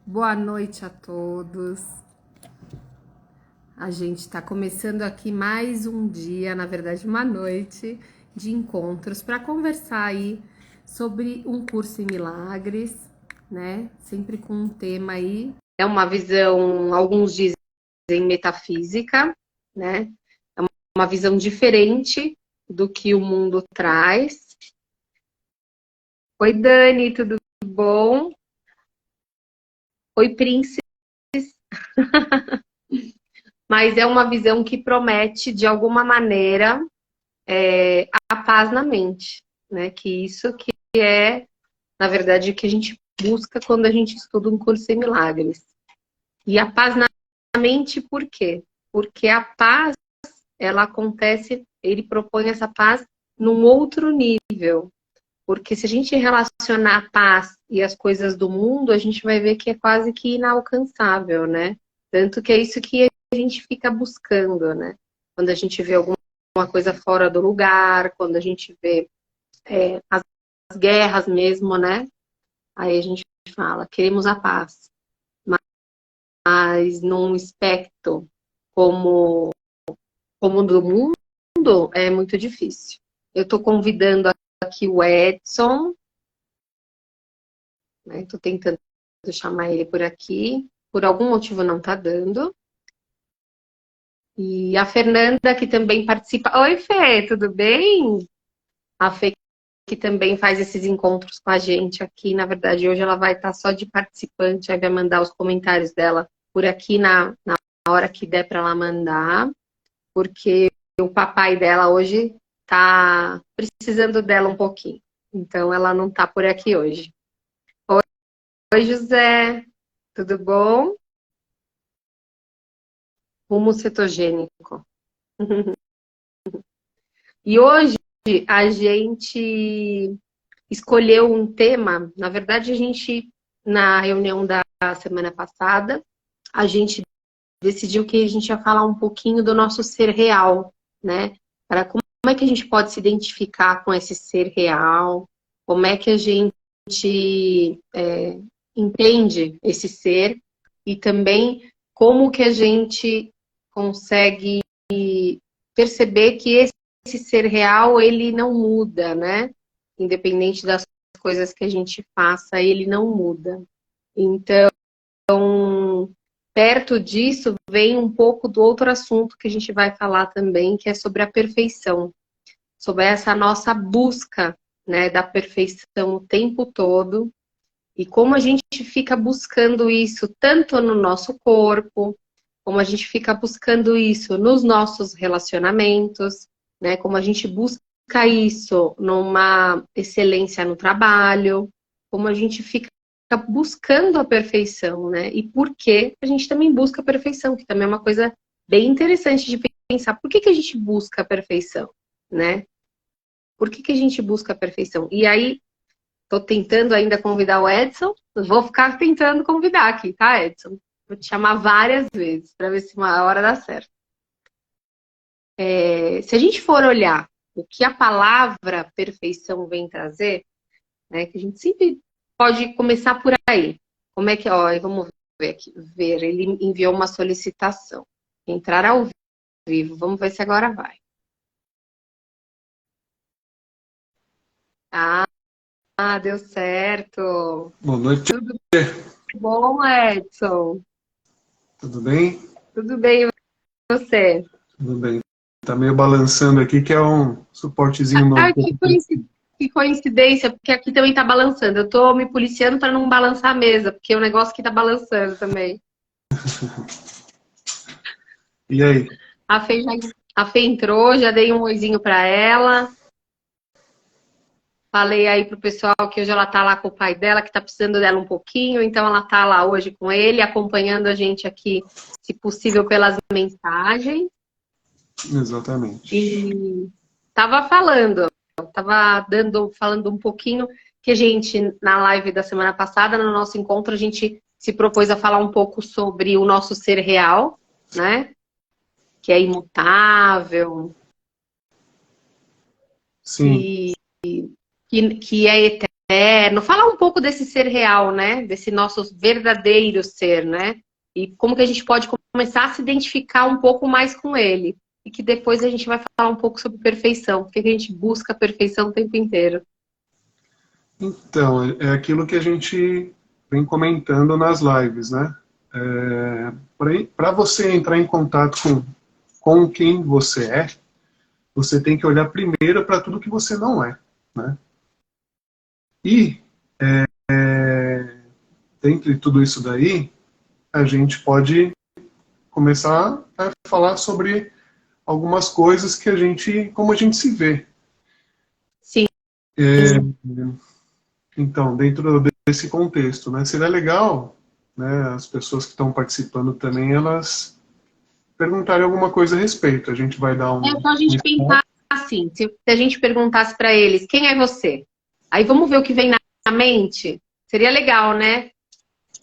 Boa noite a todos. A gente está começando aqui mais um dia, na verdade, uma noite de encontros para conversar aí sobre um curso em milagres, né? Sempre com um tema aí. É uma visão, alguns dizem metafísica, né? É uma visão diferente do que o mundo traz. Oi, Dani, tudo bom? Oi, Príncipe. Mas é uma visão que promete, de alguma maneira, a paz na mente, né? Que isso que é, na verdade, o que a gente busca quando a gente estuda um curso em milagres. E a paz na mente, por quê? Porque a paz, ela acontece, ele propõe essa paz num outro nível. Porque se a gente relacionar a paz e as coisas do mundo, a gente vai ver que é quase que inalcançável, né? Tanto que é isso que a gente fica buscando, né? Quando a gente vê alguma coisa fora do lugar, quando a gente vê as guerras mesmo, né? Aí a gente fala, queremos a paz. Mas num espectro como, como do mundo, é muito difícil. Eu estou convidando aqui o Edson, né? Estou tentando chamar ele por aqui. Por algum motivo não está dando. E a Fernanda, que também participa. Oi, Fê, tudo bem? A Fê, que também faz esses encontros com a gente aqui. Na verdade, hoje ela vai estar só de participante, aí vai mandar os comentários dela por aqui na hora que der para ela mandar, porque o papai dela hoje tá precisando dela um pouquinho. Então, ela não tá por aqui hoje. Oi, José, tudo bom? Rumo cetogênico. E hoje a gente escolheu um tema, na verdade, a gente, na reunião da semana passada, a gente decidiu que a gente ia falar um pouquinho do nosso ser real, né? Para como é que a gente pode se identificar com esse ser real, como é que a gente entende esse ser e também como que a gente consegue perceber que esse ser real, ele não muda, né? Independente das coisas que a gente faça, ele não muda. Então, perto disso, vem um pouco do outro assunto que a gente vai falar também, que é sobre a perfeição. Sobre essa nossa busca, né, da perfeição o tempo todo. E como a gente fica buscando isso tanto no nosso corpo, como a gente fica buscando isso nos nossos relacionamentos, né? Como a gente busca isso numa excelência no trabalho, como a gente fica buscando a perfeição, né? E por que a gente também busca a perfeição, que também é uma coisa bem interessante de pensar. Por que a gente busca a perfeição, né? Por que a gente busca a perfeição? E aí, tô tentando ainda convidar o Edson. Vou ficar tentando convidar aqui, tá, Edson? Vou te chamar várias vezes para ver se uma hora dá certo. Se a gente for olhar o que a palavra perfeição vem trazer, né, que a gente sempre pode começar por aí. Como é que, ó, vamos ver aqui, ver, ele enviou uma solicitação. Entrar ao vivo, vamos ver se agora vai. Deu certo. Boa noite, Tudo bom, Edson? tudo bem? Tudo bem, e você? Tudo bem. Tá meio balançando aqui, que é um suportezinho novo. Ah, que coincidência, porque aqui também tá balançando. Eu tô me policiando para não balançar a mesa, porque o negócio aqui tá balançando também. E aí? A Fê, a Fê entrou, já dei um oizinho para ela. Falei aí pro pessoal que hoje ela tá lá com o pai dela, que tá precisando dela um pouquinho, então ela tá lá hoje com ele, acompanhando a gente aqui, se possível, pelas mensagens. Exatamente. E tava falando, falando um pouquinho que a gente, na live da semana passada, no nosso encontro, a gente se propôs a falar um pouco sobre o nosso ser real, né? Que é imutável, Sim, que, que é Não falar um pouco desse ser real, né? Desse nosso verdadeiro ser, né? E como que a gente pode começar a se identificar um pouco mais com ele. E que depois a gente vai falar um pouco sobre perfeição. Porque a gente busca a perfeição o tempo inteiro. Então, é aquilo que a gente vem comentando nas lives, né? Para você entrar em contato com quem você é, você tem que olhar primeiro para tudo que você não é, né? E, dentro de tudo isso daí, a gente pode começar a falar sobre algumas coisas que como a gente se vê. Sim. Então, dentro desse contexto, né, seria legal, né, as pessoas que estão participando também, elas perguntarem alguma coisa a respeito. A gente vai dar Então a gente pensar assim, se a gente perguntasse para eles, quem é você? Aí vamos ver o que vem na mente? Seria legal, né?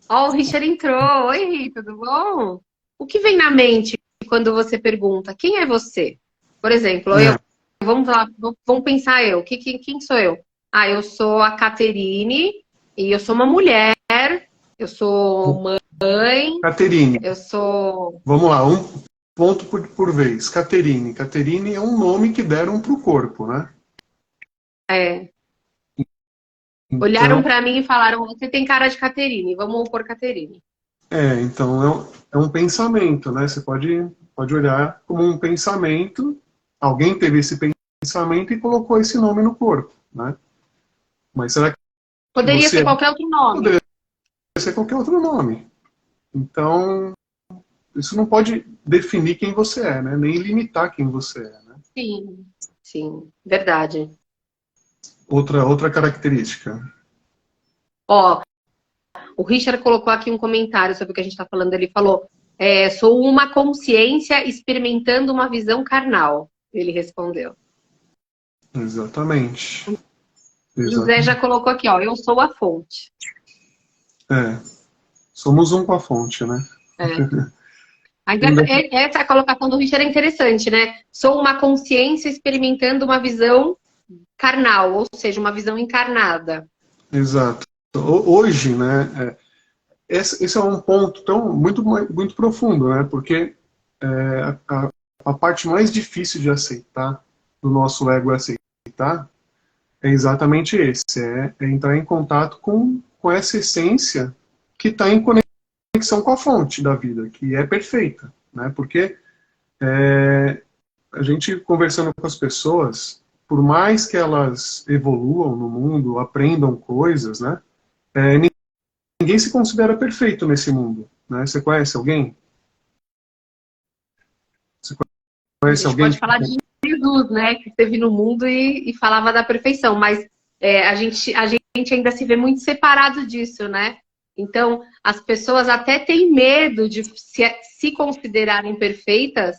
Ó, o Richard entrou. Oi, tudo bom? O que vem na mente quando você pergunta, quem é você? Por exemplo, vamos lá, vamos pensar eu. Quem sou eu? Ah, eu sou a Caterine e eu sou uma mulher, eu sou mãe, Caterine. eu sou... Vamos lá, um ponto por vez. Caterine. Caterine é um nome que deram para o corpo, né? Então, olharam para mim e falaram, você tem cara de Caterine, vamos pôr Caterine. Então é um pensamento, né? Você pode olhar como um pensamento. Alguém teve esse pensamento e colocou esse nome no corpo, né? Mas será que Poderia ser qualquer outro nome. Poderia ser qualquer outro nome. Então, isso não pode definir quem você é, né? Nem limitar quem você é, né? Sim, verdade. Outra característica. Ó, o Richard colocou aqui um comentário sobre o que a gente está falando. Ele falou, sou uma consciência experimentando uma visão carnal. Ele respondeu. Exatamente. José já colocou aqui, ó, eu sou a fonte. Somos um com a fonte, né? Essa colocação do Richard é interessante, né? Sou uma consciência experimentando uma visão carnal, ou seja, uma visão encarnada. Exato. Hoje, né, esse é um ponto muito profundo, né? Porque a parte mais difícil de aceitar, do nosso ego aceitar, é exatamente é entrar em contato com essa essência que está em conexão com a fonte da vida, que é perfeita, né? Porque a gente conversando com as pessoas, por mais que elas evoluam no mundo, aprendam coisas, né? Ninguém se considera perfeito nesse mundo, né? Você conhece alguém? Você conhece alguém? Pode falar de Jesus, né? Que esteve no mundo e falava da perfeição, mas a gente ainda se vê muito separado disso, né? Então, as pessoas até têm medo de se considerarem perfeitas,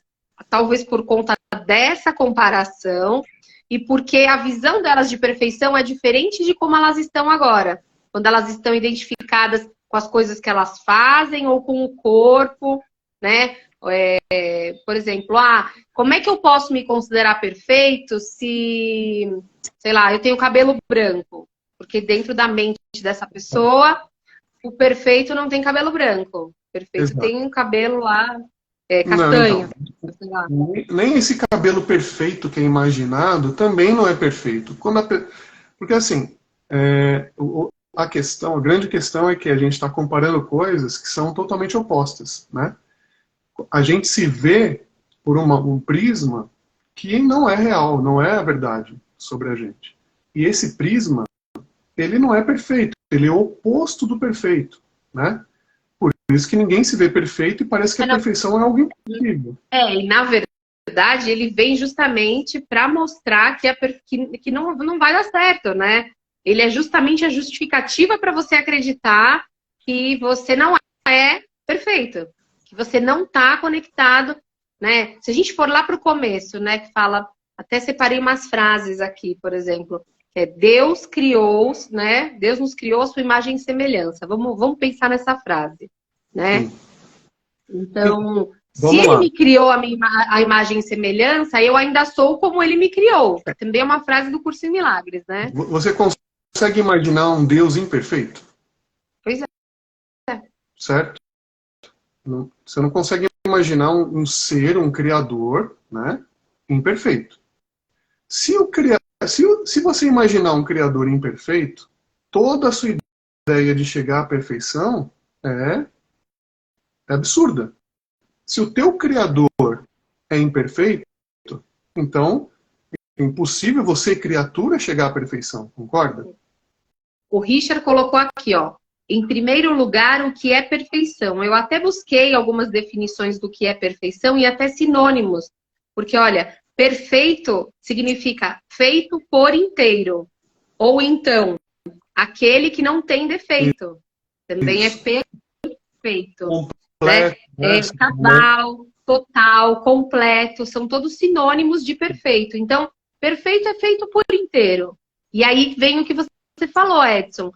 talvez por conta dessa comparação e porque a visão delas de perfeição é diferente de como elas estão agora. Quando elas estão identificadas com as coisas que elas fazem ou com o corpo, né? Por exemplo, como é que eu posso me considerar perfeito se, sei lá, eu tenho cabelo branco? Porque dentro da mente dessa pessoa, o perfeito não tem cabelo branco. O perfeito Exato. tem um cabelo lá castanho. Nem esse cabelo perfeito que é imaginado também não é perfeito. Porque assim, a grande questão é que a gente está comparando coisas que são totalmente opostas, né? A gente se vê por um prisma que não é real, não é a verdade sobre a gente. E esse prisma, ele não é perfeito, ele é o oposto do perfeito, né? Por isso que ninguém se vê perfeito e parece que a perfeição é algo impossível. E na verdade ele vem justamente para mostrar que não vai dar certo, né? Ele é justamente a justificativa para você acreditar que você não é perfeito. Que você não está conectado, né? Se a gente for lá para o começo, né? Que fala, até separei umas frases aqui, por exemplo. Deus criou, né? Deus nos criou a sua imagem e semelhança. Vamos pensar nessa frase, né? Sim. Então, se ele me criou a imagem e semelhança, eu ainda sou como ele me criou. Também é uma frase do Curso em Milagres, né? Você consegue imaginar um Deus imperfeito? Pois é. Certo? Você não consegue imaginar um ser, um criador, né, imperfeito. Se você imaginar um criador imperfeito, toda a sua ideia de chegar à perfeição é absurda. Se o teu criador é imperfeito, então é impossível você, criatura, chegar à perfeição, concorda? O Richard colocou aqui, ó. Em primeiro lugar, o que é perfeição? Eu até busquei algumas definições do que é perfeição e até sinônimos. Porque, olha, perfeito significa feito por inteiro. Ou então, aquele que não tem defeito. Também é perfeito. Completo, né? Cabal, total, completo. São todos sinônimos de perfeito. Então, perfeito é feito por inteiro. E aí vem o que você falou, Edson.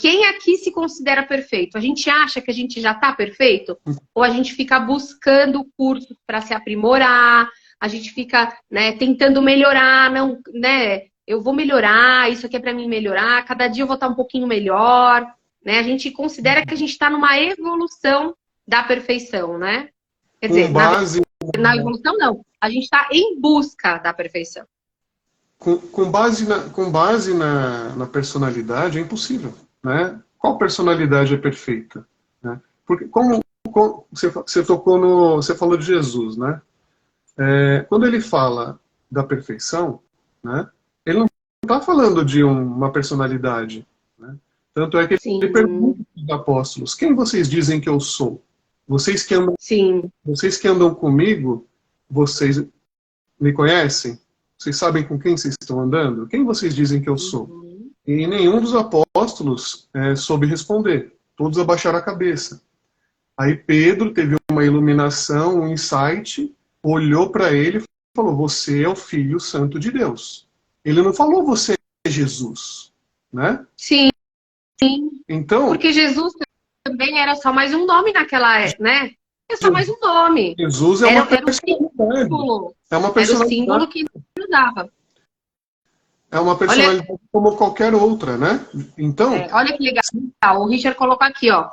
Quem aqui se considera perfeito? A gente acha que a gente já está perfeito? Ou a gente fica buscando cursos para se aprimorar? A gente fica, né, tentando melhorar, não, né? Eu vou melhorar, isso aqui é para mim melhorar, cada dia eu vou estar um pouquinho melhor. Né? A gente considera que a gente está numa evolução da perfeição, né? Quer dizer, na evolução não. A gente está em busca da perfeição. Com base na personalidade é impossível, né? Qual personalidade é perfeita? Né? Porque como você falou de Jesus, né? Quando ele fala da perfeição, né? Ele não está falando de uma personalidade, né? Tanto é que ele pergunta aos apóstolos: quem vocês dizem que eu sou? Vocês que andam comigo, vocês me conhecem? Vocês sabem com quem vocês estão andando? Quem vocês dizem que eu sou? E nenhum dos apóstolos soube responder. Todos abaixaram a cabeça. Aí Pedro teve uma iluminação, um insight, olhou para ele e falou: você é o Filho Santo de Deus. Ele não falou: você é Jesus. Né? Sim. Então, porque Jesus também era só mais um nome naquela época, né? É só mais um nome. Jesus é uma personalidade. É uma personalidade. Era o símbolo que nos dava. É uma personalidade como qualquer outra, né? Então. Olha que legal. O Richard colocou aqui, ó.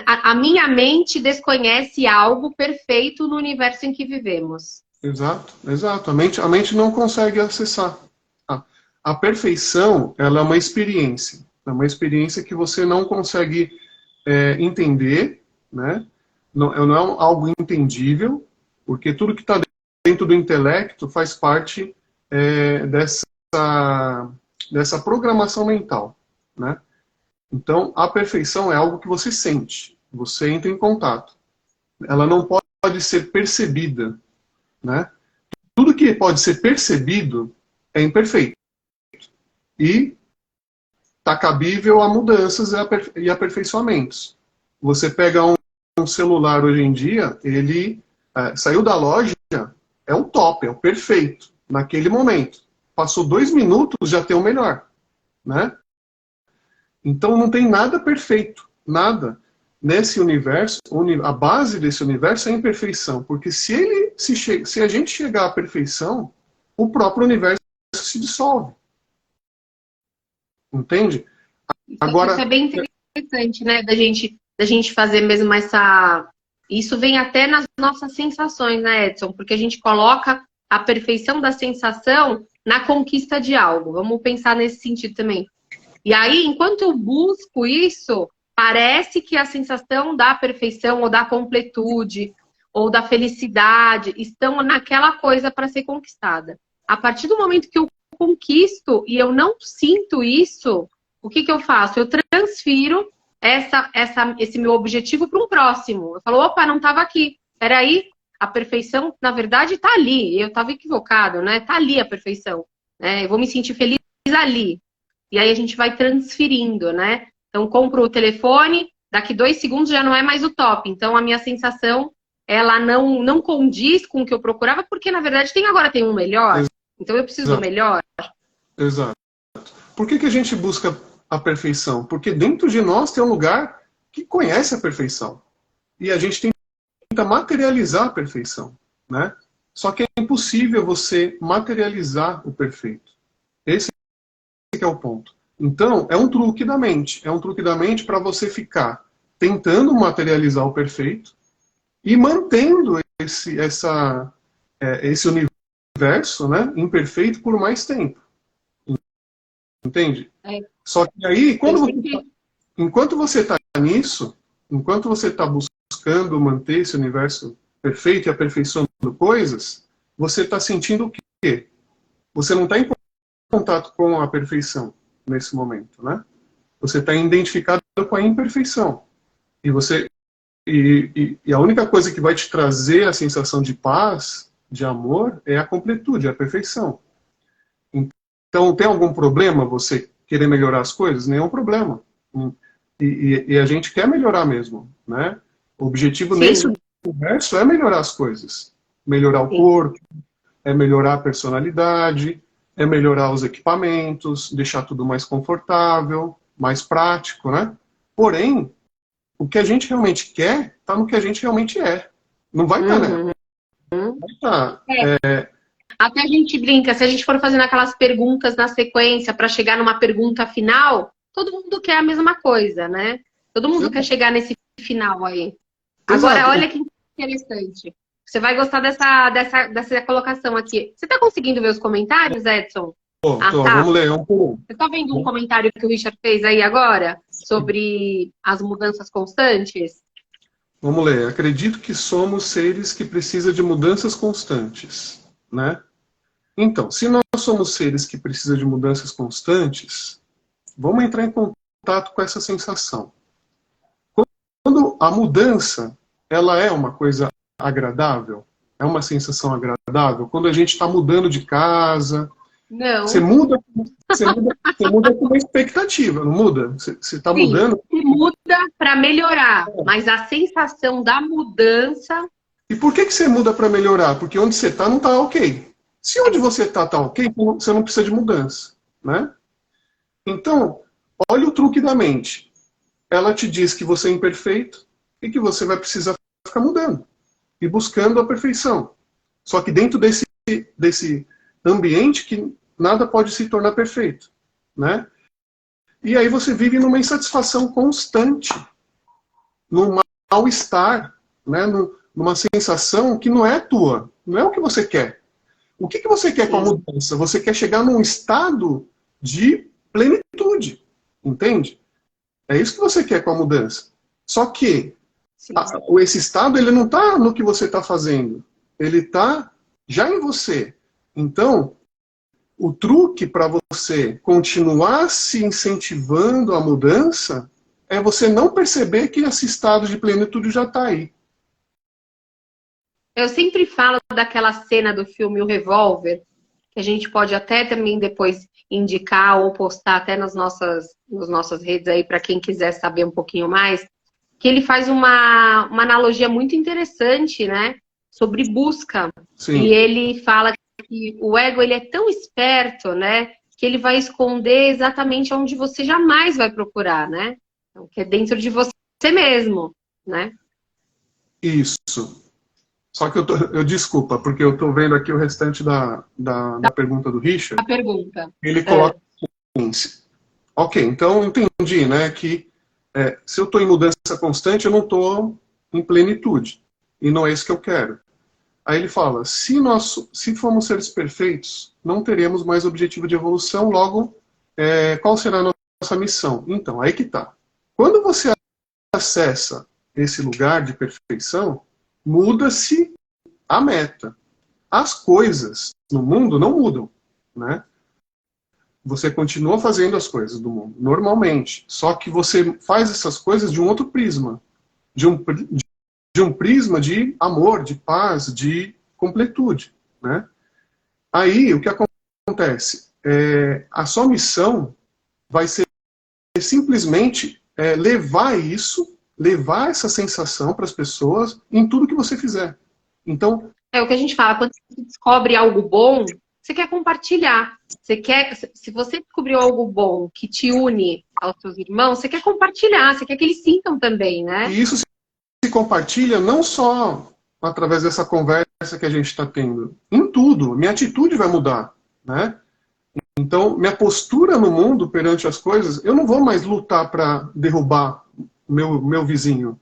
A minha mente desconhece algo perfeito no universo em que vivemos. Exato. A mente não consegue acessar. A perfeição, ela é uma experiência. É uma experiência que você não consegue entender, né? Não é algo entendível, porque tudo que está dentro do intelecto faz parte dessa programação mental, né? Então, a perfeição é algo que você sente, você entra em contato. Ela não pode ser percebida, né? Tudo que pode ser percebido é imperfeito. E está cabível a mudanças e aperfeiçoamentos. Você pega um celular hoje em dia, ele saiu da loja, é o top, é o perfeito, naquele momento. Passou 2 minutos, já tem o melhor. Né? Então não tem nada perfeito, nada. Nesse universo, a base desse universo é a imperfeição, porque se a gente chegar à perfeição, o próprio universo se dissolve. Entende? Agora, isso é bem interessante, né? Da gente fazer mesmo essa... Isso vem até nas nossas sensações, né, Edson? Porque a gente coloca a perfeição da sensação na conquista de algo. Vamos pensar nesse sentido também. E aí, enquanto eu busco isso, parece que a sensação da perfeição ou da completude ou da felicidade estão naquela coisa para ser conquistada. A partir do momento que eu conquisto e eu não sinto isso, o que eu faço? Eu transfiro esse meu objetivo para um próximo. Eu falo, opa, não estava aqui. Peraí, a perfeição, na verdade, está ali. Eu estava equivocado, né? Está ali a perfeição. Né? Eu vou me sentir feliz ali. E aí a gente vai transferindo, né? Então, compro o telefone, daqui 2 segundos já não é mais o top. Então, a minha sensação, ela não condiz com o que eu procurava, porque, na verdade, agora tem um melhor. Então, eu preciso do melhor. Exato. Por que a gente busca a perfeição? Porque dentro de nós tem um lugar que conhece a perfeição. E a gente tenta materializar a perfeição, né? Só que é impossível você materializar o perfeito. Esse é o ponto. Então, é um truque da mente. É um truque da mente para você ficar tentando materializar o perfeito e mantendo esse universo, né, imperfeito por mais tempo. Entende? É. Só que aí, enquanto você está nisso, enquanto você está buscando manter esse universo perfeito e aperfeiçoando coisas, você está sentindo o quê? Você não está em contato com a perfeição nesse momento, né? Você está identificado com a imperfeição. E a única coisa que vai te trazer a sensação de paz, de amor, é a completude, a perfeição. Então, tem algum problema você querer melhorar as coisas? Nenhum problema. E a gente quer melhorar mesmo, né? O objetivo nesse universo é melhorar as coisas. Melhorar o corpo, é melhorar a personalidade, é melhorar os equipamentos, deixar tudo mais confortável, mais prático, né? Porém, o que a gente realmente quer está no que a gente realmente é. Não vai estar nela. Vai estar. Até a gente brinca, se a gente for fazendo aquelas perguntas na sequência para chegar numa pergunta final, todo mundo quer a mesma coisa, né? Todo mundo quer chegar nesse final aí. Agora, Exato. olha que interessante. Você vai gostar dessa colocação aqui. Você está conseguindo ver os comentários, Edson? Tô, tá. Vamos ler um por um. Você está vendo um comentário que o Richard fez aí agora? Sobre as mudanças constantes? Vamos ler. Acredito que somos seres que precisam de mudanças constantes, né? Então, se nós somos seres que precisam de mudanças constantes, vamos entrar em contato com essa sensação. Quando a mudança, ela é uma coisa agradável, é uma sensação agradável, quando a gente está mudando de casa, não. Você muda com uma expectativa, não muda? Você está mudando. Você muda para melhorar, mas a sensação da mudança... E por que você muda para melhorar? Porque onde você está não está ok. Se onde você está ok, você não precisa de mudança, né? Então, olha o truque da mente. Ela te diz que você é imperfeito e que você vai precisar ficar mudando e buscando a perfeição. Só que dentro desse ambiente que nada pode se tornar perfeito, né? E aí você vive numa insatisfação constante, num mal-estar, né? Numa sensação que não é tua, não é o que você quer. O que você quer com a mudança? Você quer chegar num estado de plenitude, entende? É isso que você quer com a mudança. Só que esse estado ele não está no que você está fazendo, ele está já em você. Então, o truque para você continuar se incentivando a mudança é você não perceber que esse estado de plenitude já está aí. Eu sempre falo daquela cena do filme O Revólver, que a gente pode até também depois indicar ou postar até nas nossas redes aí para quem quiser saber um pouquinho mais, que ele faz uma analogia muito interessante, né, sobre busca. Sim. E ele fala que o ego ele é tão esperto, né, que ele vai esconder exatamente onde você jamais vai procurar, né? Então, que é dentro de você mesmo, né? Isso. Só que desculpa, porque eu estou vendo aqui o restante da pergunta do Richard. A pergunta. Ele coloca ok, então entendi, né, que se eu estou em mudança constante, eu não estou em plenitude. E não é isso que eu quero. Aí ele fala, se formos seres perfeitos, não teremos mais objetivo de evolução, logo, qual será a nossa missão? Então, aí que está. Quando você acessa esse lugar de perfeição, muda-se a meta. As coisas no mundo não mudam, né? Você continua fazendo as coisas do mundo, normalmente. Só que você faz essas coisas de um outro prisma. De um prisma de amor, de paz, de completude, né? Aí, o que acontece? A sua missão vai ser simplesmente levar essa sensação para as pessoas em tudo que você fizer. Então, é o que a gente fala, quando você descobre algo bom, você quer compartilhar. Se você descobriu algo bom que te une aos seus irmãos, você quer compartilhar, você quer que eles sintam também, né? E isso se compartilha não só através dessa conversa que a gente está tendo. Em tudo. Minha atitude vai mudar, né? Então, minha postura no mundo perante as coisas, eu não vou mais lutar para derrubar meu vizinho.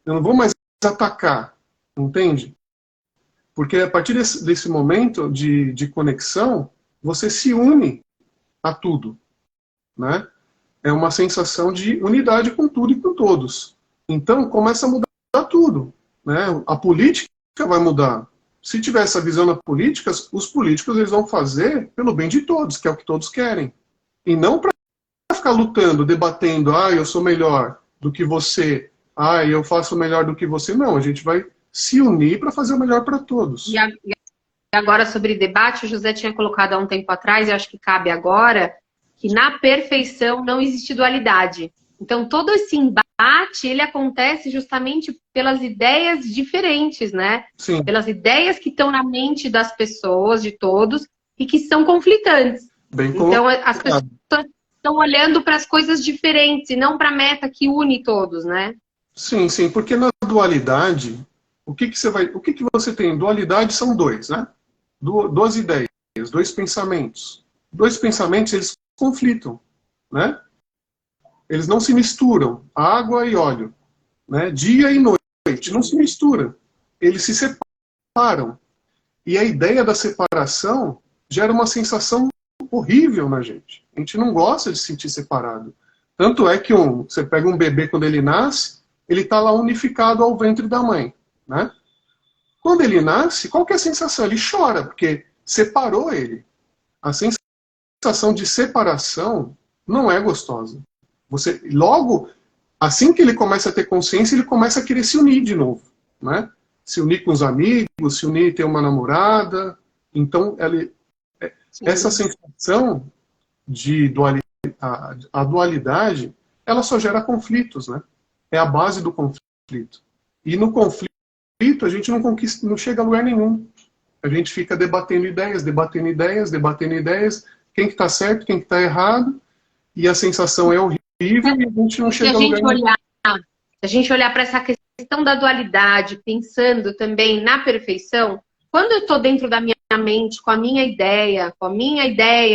Eu não vou mais atacar, entende? Porque a partir desse momento de conexão, você se une a tudo, né? É uma sensação de unidade com tudo e com todos. Então, começa a mudar tudo, né? A política vai mudar. Se tiver essa visão na política, os políticos eles vão fazer pelo bem de todos, que é o que todos querem. E não para ficar lutando, debatendo, eu sou melhor do que você, eu faço melhor do que você. Não, a gente vai se unir para fazer o melhor para todos. E agora, sobre debate, o José tinha colocado há um tempo atrás, e acho que cabe agora, que na perfeição não existe dualidade. Então, todo esse embate, ele acontece justamente pelas ideias diferentes, né? Sim. Pelas ideias que estão na mente das pessoas, de todos, e que são conflitantes. Bem então, as pessoas estão olhando para as coisas diferentes, e não para a meta que une todos, né? Sim, sim, porque na dualidade, o que você tem? Dualidade são dois, né? Duas ideias, dois pensamentos. Dois pensamentos, eles conflitam, né? Eles não se misturam, água e óleo, né? Dia e noite, não se misturam. Eles se separam. E a ideia da separação gera uma sensação horrível na gente. A gente não gosta de se sentir separado. Tanto é que você pega um bebê quando ele nasce, ele está lá unificado ao ventre da mãe, né? Quando ele nasce, qual que é a sensação? Ele chora, porque separou ele. A sensação de separação não é gostosa. Logo, assim que ele começa a ter consciência, ele começa a querer se unir de novo, né? Se unir com os amigos, se unir e ter uma namorada. Então, essa sensação de a dualidade, ela só gera conflitos, né? É a base do conflito. E no conflito, a gente não chega a lugar nenhum. A gente fica debatendo ideias, quem que está certo, quem que está errado, e a sensação é horrível e a gente não chega a lugar nenhum. Se a gente olhar para essa questão da dualidade, pensando também na perfeição, quando eu estou dentro da minha mente, com a minha ideia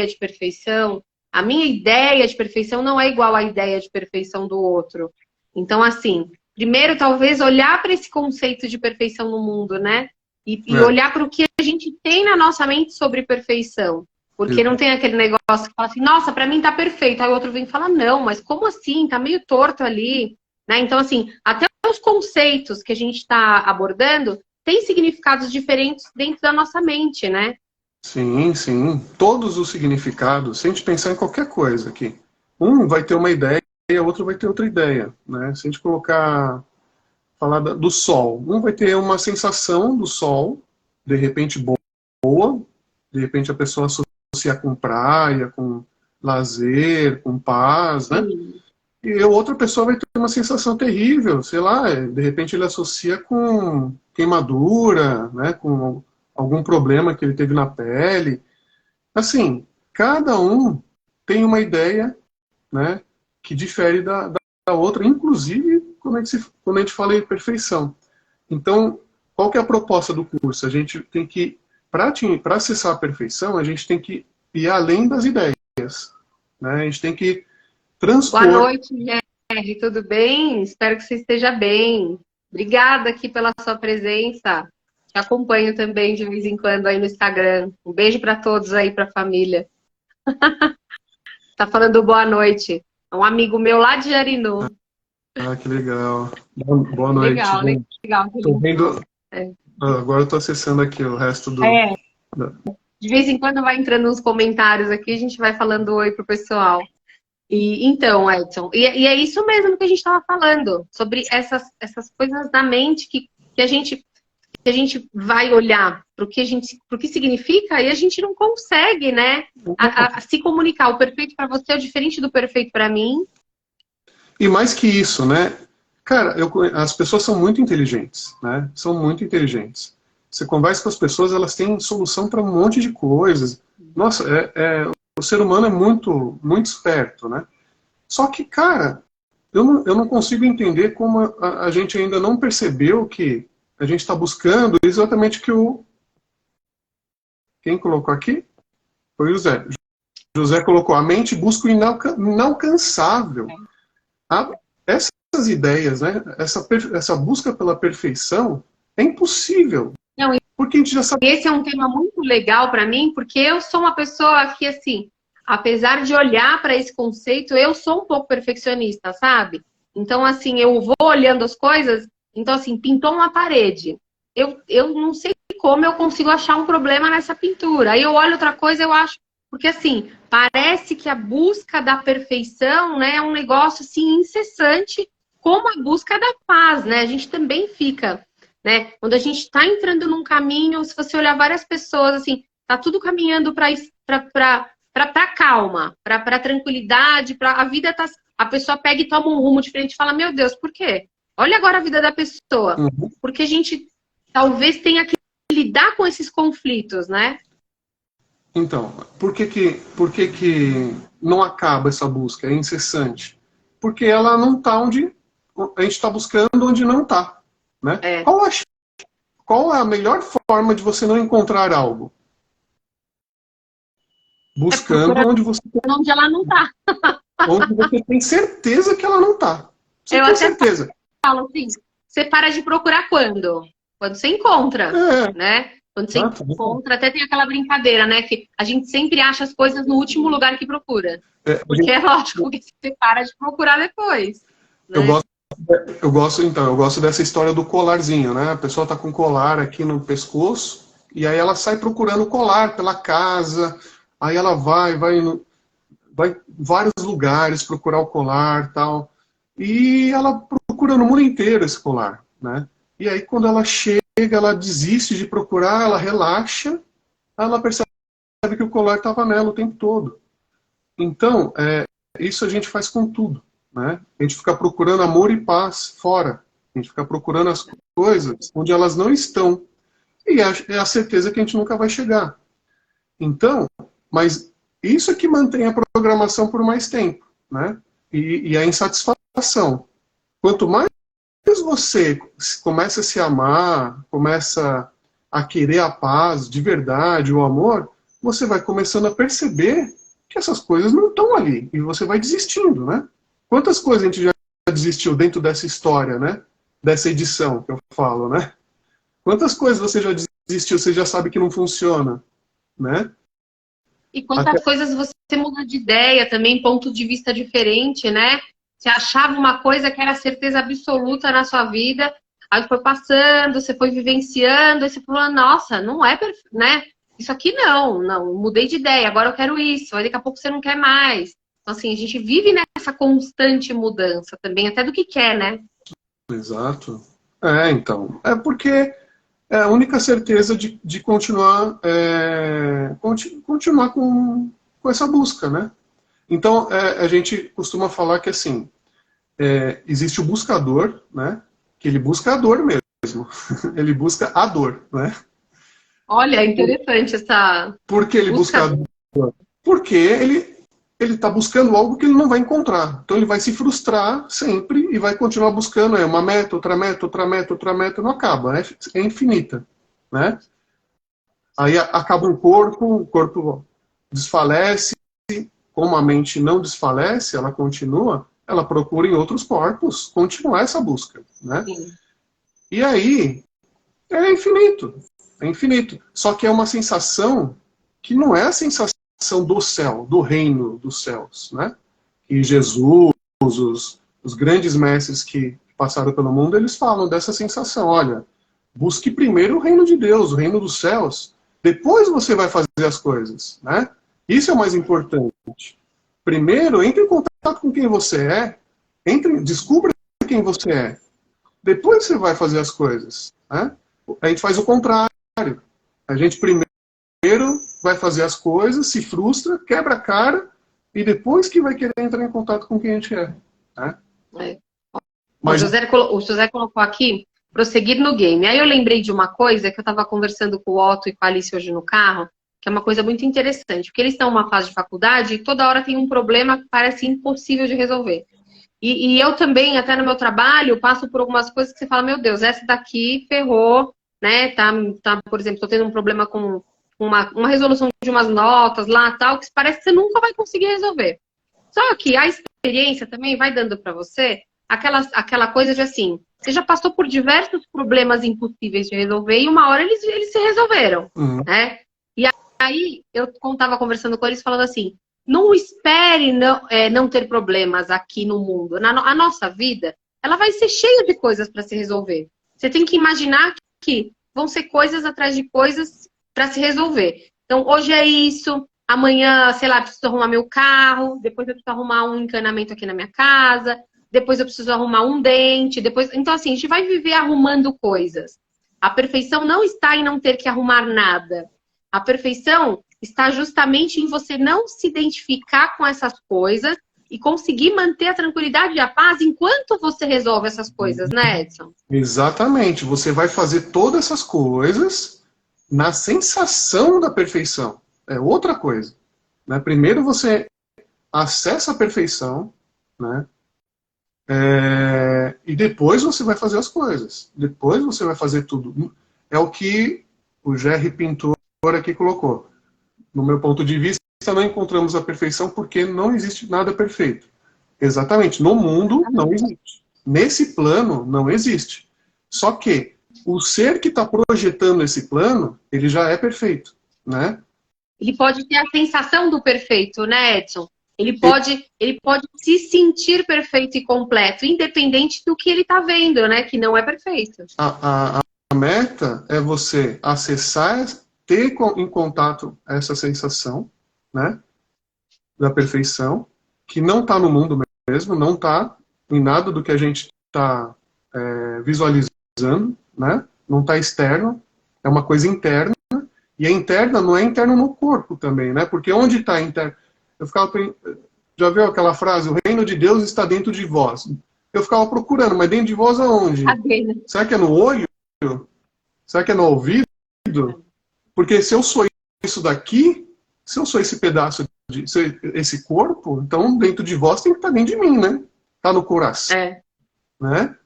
de perfeição, a minha ideia de perfeição não é igual à ideia de perfeição do outro. Então, assim, primeiro, talvez, olhar para esse conceito de perfeição no mundo, né? E olhar para o que a gente tem na nossa mente sobre perfeição. Porque não tem aquele negócio que fala assim, nossa, para mim tá perfeito. Aí o outro vem e fala, não, mas como assim? Tá meio torto ali. Né? Então, assim, até os conceitos que a gente está abordando têm significados diferentes dentro da nossa mente, né? Sim, sim. Todos os significados, se a gente pensar em qualquer coisa aqui, um vai ter uma ideia e o outro vai ter outra ideia, né? Se a gente falar do sol, um vai ter uma sensação do sol, de repente boa, de repente a pessoa associa com praia, com lazer, com paz, né? E a outra pessoa vai ter uma sensação terrível, sei lá, de repente ele associa com queimadura, né? Com algum problema que ele teve na pele. Assim, cada um tem uma ideia, né? Que difere da outra, inclusive quando a gente fala em perfeição. Então, qual que é a proposta do curso? A gente tem que, para acessar a perfeição, a gente tem que ir além das ideias, né? A gente tem que transpor... Boa noite, Jerry, tudo bem? Espero que você esteja bem. Obrigada aqui pela sua presença. Te acompanho também de vez em quando aí no Instagram. Um beijo para todos aí, para a família. Tá falando boa noite. É um amigo meu lá de Jarinu. Que legal. Boa noite. Legal. Tô vendo... Agora eu tô acessando aqui o resto do... De vez em quando vai entrando uns comentários aqui, a gente vai falando oi pro pessoal. Então, Edson, e é isso mesmo que a gente estava falando, sobre essas coisas da mente que a gente vai olhar para o que significa e a gente não consegue, né? A se comunicar. O perfeito para você é o diferente do perfeito para mim. E mais que isso, né? Cara, as pessoas são muito inteligentes, né? São muito inteligentes. Você conversa com as pessoas, elas têm solução para um monte de coisas. Nossa, o ser humano é muito, muito esperto, né? Só que, cara, eu não consigo entender como a gente ainda não percebeu que a gente está buscando exatamente o que Quem colocou aqui? Foi o Zé. José colocou, a mente busca o inalcançável. Essas ideias, né? Essa busca pela perfeição é impossível. Não, porque a gente já sabe. esse é um tema muito legal para mim, porque eu sou uma pessoa que, assim, apesar de olhar para esse conceito, eu sou um pouco perfeccionista, sabe? Então, assim, eu vou olhando as coisas, então, assim, pintou uma parede. Eu não sei como eu consigo achar um problema nessa pintura. Aí eu olho outra coisa, eu acho. Porque, assim, parece que a busca da perfeição, né, é um negócio, assim, incessante, como a busca da paz, né? A gente também fica, né? Quando a gente está entrando num caminho, se você olhar várias pessoas, assim, tá tudo caminhando para calma, para tranquilidade, para a vida tá. A pessoa pega e toma um rumo diferente e fala, meu Deus, por quê? Olha agora a vida da pessoa. Uhum. Porque a gente talvez tenha que lidar com esses conflitos, né? Então, por que não acaba essa busca? É incessante. Porque ela não está onde a gente está buscando, onde não está. Né? É. Qual é a melhor forma de você não encontrar algo? Buscando onde ela não está. Onde você tem certeza que ela não está. Você Eu tem até certeza. falo assim, você para de procurar quando? Quando você encontra, né? Quando você encontra, até tem aquela brincadeira, né? Que a gente sempre acha as coisas no último lugar que procura. Porque é lógico que você para de procurar depois. Né? Eu gosto dessa história do colarzinho, né? A pessoa tá com um colar aqui no pescoço, e aí ela sai procurando o colar pela casa, aí ela vai em vários lugares procurar o colar tal. E ela procura no mundo inteiro esse colar, né? E aí quando ela chega, ela desiste de procurar, ela relaxa, ela percebe que o colar estava nela o tempo todo. Então, isso a gente faz com tudo, né? A gente fica procurando amor e paz fora. A gente fica procurando as coisas onde elas não estão. E é a certeza que a gente nunca vai chegar. Então, mas isso é que mantém a programação por mais tempo, né? E a insatisfação. Quanto mais você começa a se amar, começa a querer a paz de verdade, o amor, você vai começando a perceber que essas coisas não estão ali. E você vai desistindo, né? Quantas coisas a gente já desistiu dentro dessa história, né? Dessa edição que eu falo, né? Quantas coisas você já desistiu, você já sabe que não funciona, né? E quantas coisas você muda de ideia também, ponto de vista diferente, né? Você achava uma coisa que era certeza absoluta na sua vida, aí foi passando, você foi vivenciando, aí você falou, nossa, não é perfeito, né? Isso aqui não, mudei de ideia, agora eu quero isso, aí daqui a pouco você não quer mais. Então, assim, a gente vive nessa constante mudança também, até do que quer, né? Exato. Então. É porque é a única certeza de continuar, continuar com essa busca, né? Então, a gente costuma falar que, assim, existe o buscador, né? Que ele busca a dor mesmo. Ele busca a dor, né? Olha, é interessante essa... Por que ele busca a dor? Porque ele está buscando algo que ele não vai encontrar. Então ele vai se frustrar sempre e vai continuar buscando uma meta, outra meta, outra meta, outra meta, não acaba, é infinita, né? Aí acaba o corpo desfalece, como a mente não desfalece, ela continua, ela procura em outros corpos continuar essa busca, né? Sim. E aí é infinito, é infinito. Só que é uma sensação que não é a sensação do céu, do reino dos céus, né? E Jesus, os grandes mestres que passaram pelo mundo, eles falam dessa sensação, olha, busque primeiro o reino de Deus, o reino dos céus, depois você vai fazer as coisas, né? Isso é o mais importante. Primeiro, entre em contato com quem você é, descubra quem você é, depois você vai fazer as coisas, né? A gente faz o contrário. A gente primeiro vai fazer as coisas, se frustra, quebra a cara, e depois que vai querer entrar em contato com quem a gente é. Né? Mas... o José colocou aqui, prosseguir no game. Aí eu lembrei de uma coisa que eu estava conversando com o Otto e com a Alice hoje no carro, que é uma coisa muito interessante, porque eles estão numa fase de faculdade e toda hora tem um problema que parece impossível de resolver. E eu também, até no meu trabalho, passo por algumas coisas que você fala, meu Deus, essa daqui ferrou, né? Por exemplo, estou tendo um problema com uma resolução de umas notas lá, tal, que parece que você nunca vai conseguir resolver. Só que a experiência também vai dando para você aquela coisa de assim, você já passou por diversos problemas impossíveis de resolver e uma hora eles se resolveram, né? E aí eu estava conversando com eles falando assim, não espere não ter problemas aqui no mundo. A nossa vida, ela vai ser cheia de coisas para se resolver. Você tem que imaginar que vão ser coisas atrás de coisas para se resolver. Então, hoje é isso, amanhã, sei lá, preciso arrumar meu carro, depois eu preciso arrumar um encanamento aqui na minha casa, depois eu preciso arrumar um dente, depois... Então, assim, a gente vai viver arrumando coisas. A perfeição não está em não ter que arrumar nada. A perfeição está justamente em você não se identificar com essas coisas e conseguir manter a tranquilidade e a paz enquanto você resolve essas coisas, né, Edson? Exatamente. Você vai fazer todas essas coisas na sensação da perfeição. É outra coisa. Né? Primeiro você acessa a perfeição, né? E depois você vai fazer as coisas. Depois você vai fazer tudo. É o que o Jerry Pintor aqui colocou. No meu ponto de vista, não encontramos a perfeição porque não existe nada perfeito. Exatamente. No mundo, não existe. Nesse plano, não existe. Só que o ser que está projetando esse plano, ele já é perfeito, né? Ele pode ter a sensação do perfeito, né, Edson? Ele pode se sentir perfeito e completo, independente do que ele está vendo, né? Que não é perfeito. A meta é você acessar, ter em contato essa sensação, né? Da perfeição, que não está no mundo mesmo, não está em nada do que a gente está visualizando, né? Não está externo, é uma coisa interna, e a interna não é interna no corpo também, né? Porque onde está interno? Já viu aquela frase, o reino de Deus está dentro de vós? Eu ficava procurando, mas dentro de vós aonde? Será que é no olho? Será que é no ouvido? Porque se eu sou isso daqui, se eu sou esse pedaço, esse corpo, então dentro de vós tem que estar dentro de mim, né? Está no coração. Né?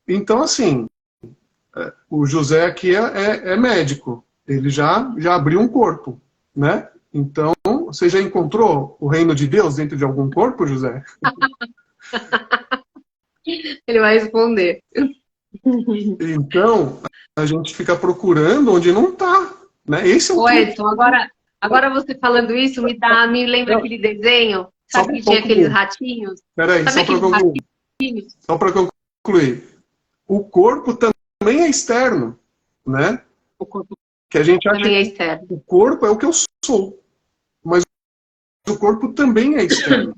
Então, assim, o José aqui é médico. Ele já abriu um corpo, né? Então, você já encontrou o reino de Deus dentro de algum corpo, José? Ele vai responder. Então, a gente fica procurando onde não está, né? Esse é o Edson, agora você falando isso, me lembra aquele desenho, sabe que tinha aqueles ratinhos? Peraí, só para concluir. O corpo também é externo, né? O corpo que a gente acha também é externo. que o corpo é o que eu sou, mas o corpo também é externo.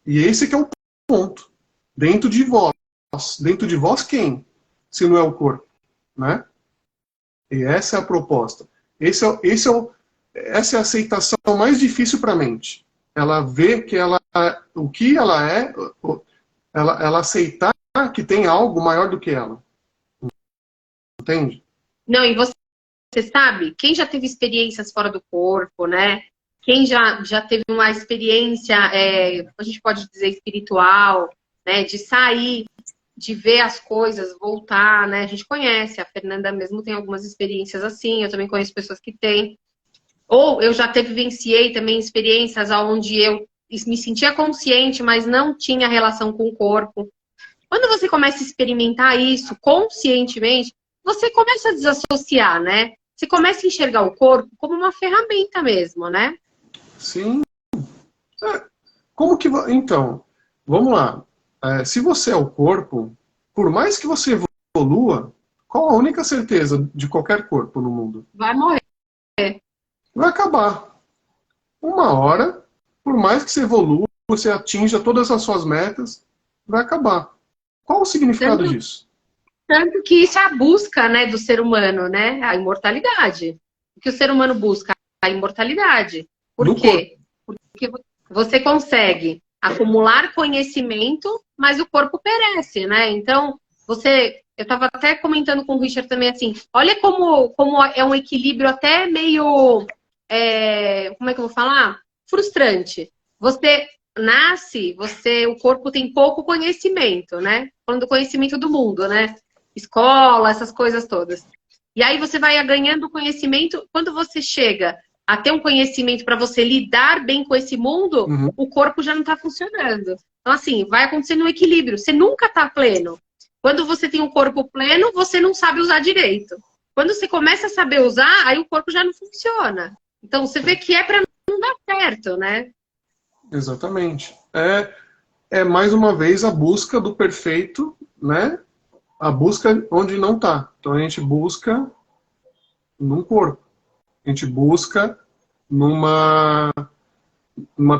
E esse que é o ponto. Dentro de vós quem? Se não é o corpo, né? E essa é a proposta. Essa é a aceitação mais difícil para a mente. Ela vê que o que ela é, ela aceitar que tem algo maior do que ela. Entende? Não, e você sabe, quem já teve experiências fora do corpo, né? Quem já teve uma experiência, a gente pode dizer espiritual, né? De sair, de ver as coisas, voltar, né? A gente conhece, a Fernanda mesmo tem algumas experiências assim, eu também conheço pessoas que têm. Ou eu já vivenciei também experiências onde eu me sentia consciente, mas não tinha relação com o corpo. Quando você começa a experimentar isso conscientemente, você começa a desassociar, né? Você começa a enxergar o corpo como uma ferramenta mesmo, né? Sim. Então, vamos lá. Se você é o corpo, por mais que você evolua, qual a única certeza de qualquer corpo no mundo? Vai morrer. Vai acabar. Uma hora, por mais que você evolua, você atinja todas as suas metas, vai acabar. Qual o significado disso? Tanto que isso é a busca, né, do ser humano, né? A imortalidade. O que o ser humano busca? A imortalidade. Por quê? Porque você consegue acumular conhecimento, mas o corpo perece, né? Então, eu estava até comentando com o Richard também assim, olha como é um equilíbrio até meio, como é que eu vou falar? Frustrante. Você nasce, o corpo tem pouco conhecimento, né? Falando do conhecimento do mundo, né? Escola, essas coisas todas. E aí você vai ganhando conhecimento. Quando você chega a ter um conhecimento para você lidar bem com esse mundo, o corpo já não está funcionando. Então, assim, vai acontecendo um equilíbrio. Você nunca está pleno. Quando você tem um corpo pleno, você não sabe usar direito. Quando você começa a saber usar, aí o corpo já não funciona. Então, você vê que é para não dar certo, né? Exatamente. É mais uma vez a busca do perfeito, né? A busca onde não está. Então a gente busca num corpo. A gente busca numa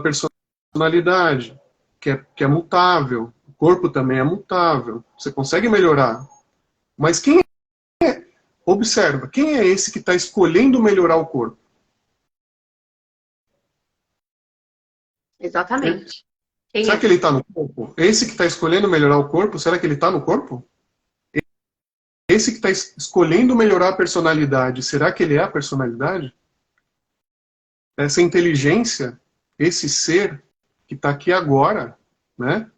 personalidade que é mutável. O corpo também é mutável. Você consegue melhorar. Mas observa, quem é esse que está escolhendo melhorar o corpo? Exatamente. Será que ele está no corpo? Esse que está escolhendo melhorar o corpo, será que ele está no corpo? Esse que está escolhendo melhorar a personalidade, será que ele é a personalidade? Essa inteligência, esse ser que está aqui agora, né?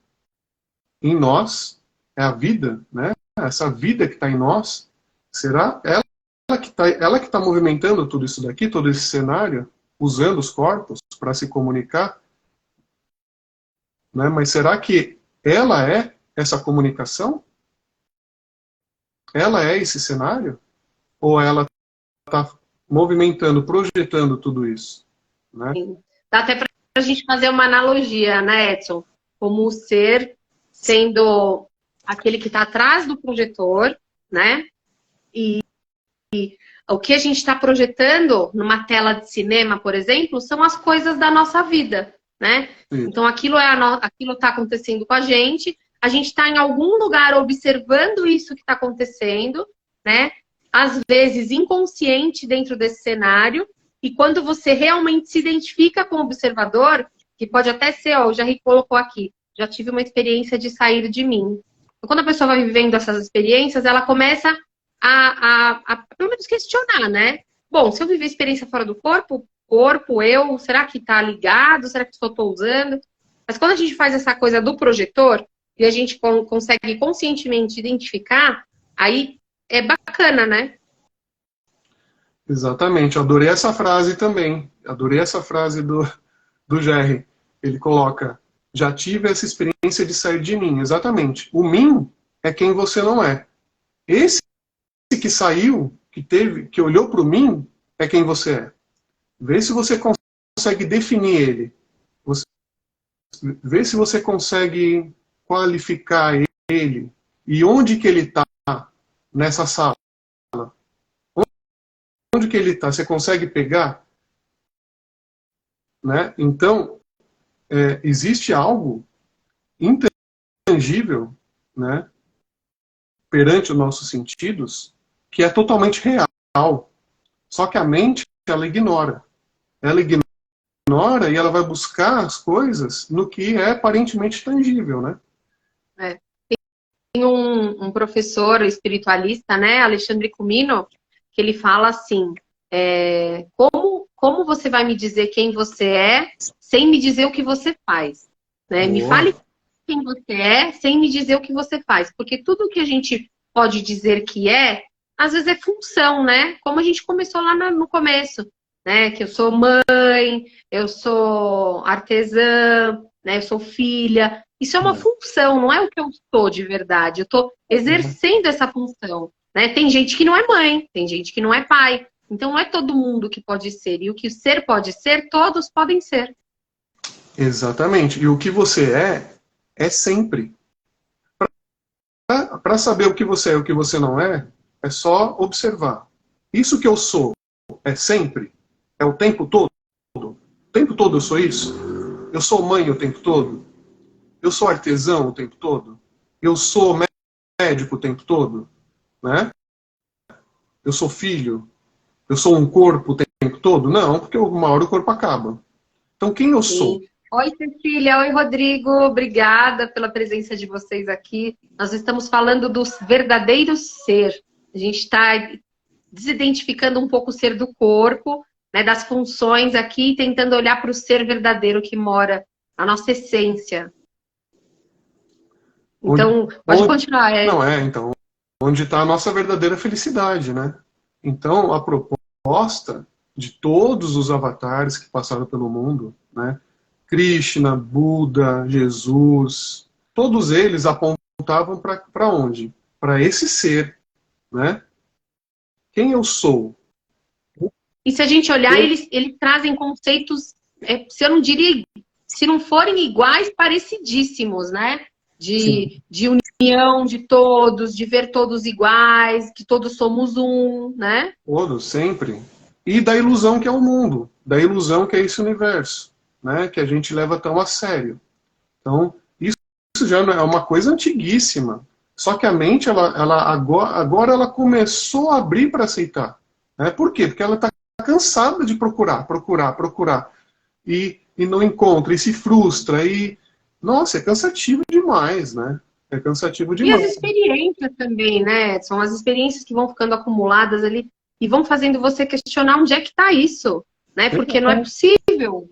Em nós, é a vida, né? Essa vida que está em nós, será ela que está movimentando tudo isso daqui, todo esse cenário, usando os corpos para se comunicar? Né? Mas será que ela é essa comunicação? Ela é esse cenário? Ou ela está movimentando, projetando tudo isso? Né? Dá até para a gente fazer uma analogia, né, Edson? Como o ser sendo aquele que está atrás do projetor, né? E o que a gente está projetando numa tela de cinema, por exemplo, são as coisas da nossa vida, né? Sim. Então aquilo está acontecendo com a gente está em algum lugar observando isso que está acontecendo, né? Às vezes inconsciente dentro desse cenário, e quando você realmente se identifica com o observador, que pode até ser, ó, o Jair colocou aqui, já tive uma experiência de sair de mim. Então, quando a pessoa vai vivendo essas experiências, ela começa a pelo menos questionar, né? Bom, se eu viver experiência fora do corpo, eu, será que tá ligado? Será que só estou usando? Mas quando a gente faz essa coisa do projetor, e a gente consegue conscientemente identificar, aí é bacana, né? Exatamente, eu adorei essa frase também. Adorei essa frase do Jerry. Ele coloca, já tive essa experiência de sair de mim. Exatamente. O mim é quem você não é. Esse que saiu, que olhou para o mim, é quem você é. Vê se você consegue definir ele. Vê se você consegue qualificar ele. E onde que ele está nessa sala? Onde que ele está? Você consegue pegar? Né? Então, existe algo intangível, né, perante os nossos sentidos, que é totalmente real. Só que a mente, ela ignora. Ela ignora e ela vai buscar as coisas no que é aparentemente tangível, né? Tem um professor espiritualista, né, Alexandre Comino, que ele fala assim, como você vai me dizer quem você é sem me dizer o que você faz? Né? Me fale quem você é sem me dizer o que você faz. Porque tudo que a gente pode dizer que às vezes é função, né? Como a gente começou lá no começo, né? Que eu sou mãe, eu sou artesã, né? Eu sou filha. Isso é uma função, não é o que eu sou de verdade. Eu estou exercendo essa função. Né? Tem gente que não é mãe, tem gente que não é pai. Então não é todo mundo que pode ser. E o que o ser pode ser, todos podem ser. Exatamente. E o que você é sempre. Para saber o que você é e o que você não é só observar. Isso que eu sou é sempre? É o tempo todo? O tempo todo eu sou isso? Eu sou mãe o tempo todo? Eu sou artesão o tempo todo? Eu sou médico o tempo todo? Né? Eu sou filho? Eu sou um corpo o tempo todo? Não, porque uma hora o corpo acaba. Então quem eu sou? Oi, Cecília. Oi, Rodrigo. Obrigada pela presença de vocês aqui. Nós estamos falando do verdadeiro ser. A gente está desidentificando um pouco o ser do corpo, né, das funções aqui, tentando olhar para o ser verdadeiro que mora, a nossa essência. Então, pode continuar. Não, então, onde está a nossa verdadeira felicidade, né? Então, a proposta de todos os avatares que passaram pelo mundo, né, Krishna, Buda, Jesus, todos eles apontavam para onde? Para esse ser, né? Quem eu sou? E se a gente olhar, eles trazem conceitos, se eu não diria, se não forem iguais, parecidíssimos, né? De união de todos, de ver todos iguais, que todos somos um, né? Todos, sempre. E da ilusão que é o mundo, da ilusão que é esse universo, né? Que a gente leva tão a sério. Então, isso já é uma coisa antiguíssima. Só que a mente, agora ela começou a abrir para aceitar. Né? Por quê? Porque ela está cansada de procurar. E não encontra, e se frustra. Nossa, é cansativo demais, né? É cansativo E as demais. experiências também, né? São as experiências que vão ficando acumuladas ali e vão fazendo você questionar onde é que está isso, né? Porque não é possível.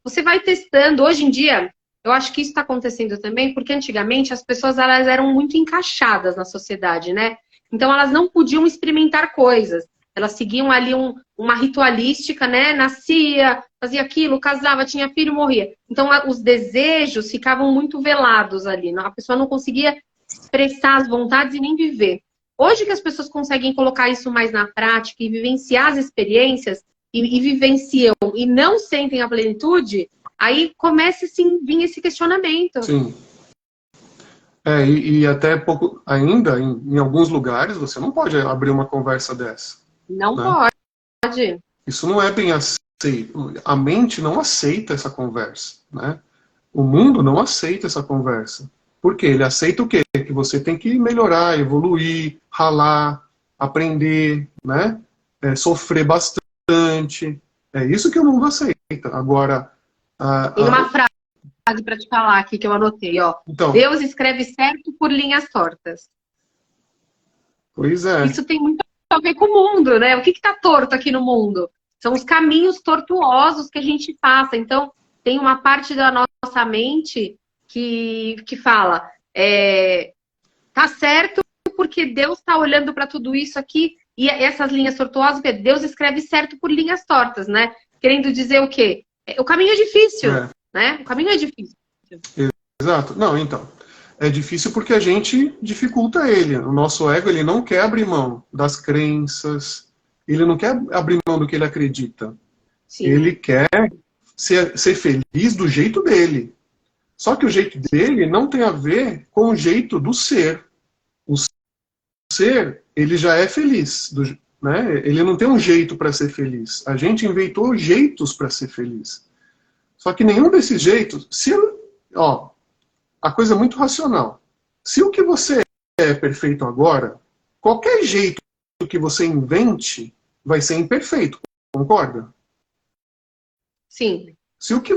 Você vai testando. Hoje em dia, eu acho que isso está acontecendo também, porque antigamente as pessoas elas eram muito encaixadas na sociedade, né? Então elas não podiam experimentar coisas. Elas seguiam ali uma ritualística, né? Nascia, fazia aquilo, casava, tinha filho, morria. Então os desejos ficavam muito velados ali. A pessoa não conseguia expressar as vontades e nem viver. Hoje que as pessoas conseguem colocar isso mais na prática e vivenciar as experiências e vivenciam e não sentem a plenitude, aí começa sim vir esse questionamento. Sim. E até pouco ainda, em alguns lugares, você não pode abrir uma conversa dessa. Não Né? pode. Isso não é bem aceito. A mente não aceita essa conversa. Né? O mundo não aceita essa conversa. Por quê? Ele aceita o quê? Que você tem que melhorar, evoluir, ralar, aprender, né? Sofrer bastante. É isso que o mundo aceita. Agora... Tem uma frase para te falar aqui que eu anotei, ó. Então, Deus escreve certo por linhas tortas. Pois é. Isso tem muito a ver com o mundo, né? O que está torto aqui no mundo? São os caminhos tortuosos que a gente passa. Então, tem uma parte da nossa mente que fala, tá certo porque Deus está olhando para tudo isso aqui e essas linhas tortuosas, Deus escreve certo por linhas tortas, né? Querendo dizer o quê? O caminho é difícil, né? O caminho é difícil. Exato. Não, então. É difícil porque a gente dificulta ele. O nosso ego, ele não quer abrir mão das crenças, ele não quer abrir mão do que ele acredita. Sim. Ele quer ser feliz do jeito dele. Só que o jeito dele não tem a ver com o jeito do ser. O ser, ele já é feliz. Né? Ele não tem um jeito para ser feliz. A gente inventou jeitos para ser feliz. Só que nenhum desses jeitos... A coisa é muito racional. Se o que você é perfeito agora, qualquer jeito que você invente vai ser imperfeito. Concorda? Sim. Se o que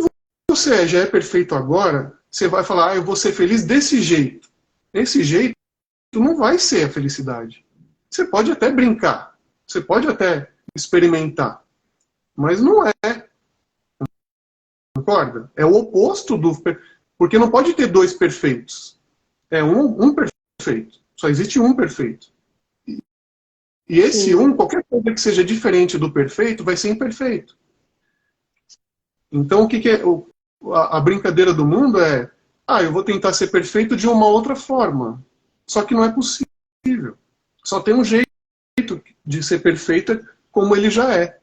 você já é perfeito agora, você vai falar, eu vou ser feliz desse jeito. Esse jeito não vai ser a felicidade. Você pode até brincar, você pode até experimentar, mas não é. Concorda? É o oposto do... Porque não pode ter dois perfeitos. É um perfeito. Só existe um perfeito. E esse Sim. Qualquer coisa que seja diferente do perfeito, vai ser imperfeito. Então, o que é a brincadeira do mundo é, eu vou tentar ser perfeito de uma outra forma. Só que não é possível. Só tem um jeito de ser perfeita como ele já é.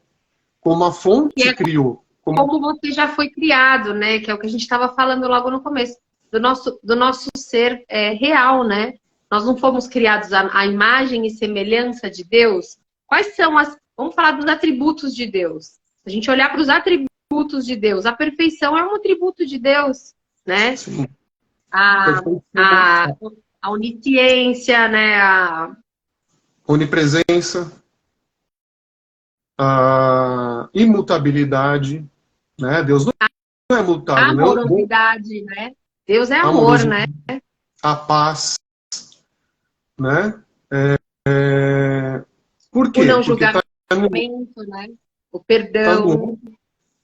Como a fonte criou. Como você já foi criado, né? Que é o que a gente estava falando logo no começo. Do nosso ser real, né? Nós não fomos criados à imagem e semelhança de Deus. Quais são Vamos falar dos atributos de Deus. Se a gente olhar para os atributos de Deus, a perfeição é um atributo de Deus, né? Sim. A onisciência, né? A onipresença, a imutabilidade, né? Deus não é mutável. A amorosidade, né? Deus é amor, né? A paz, né? Por quê? O não julgamento, né? O perdão.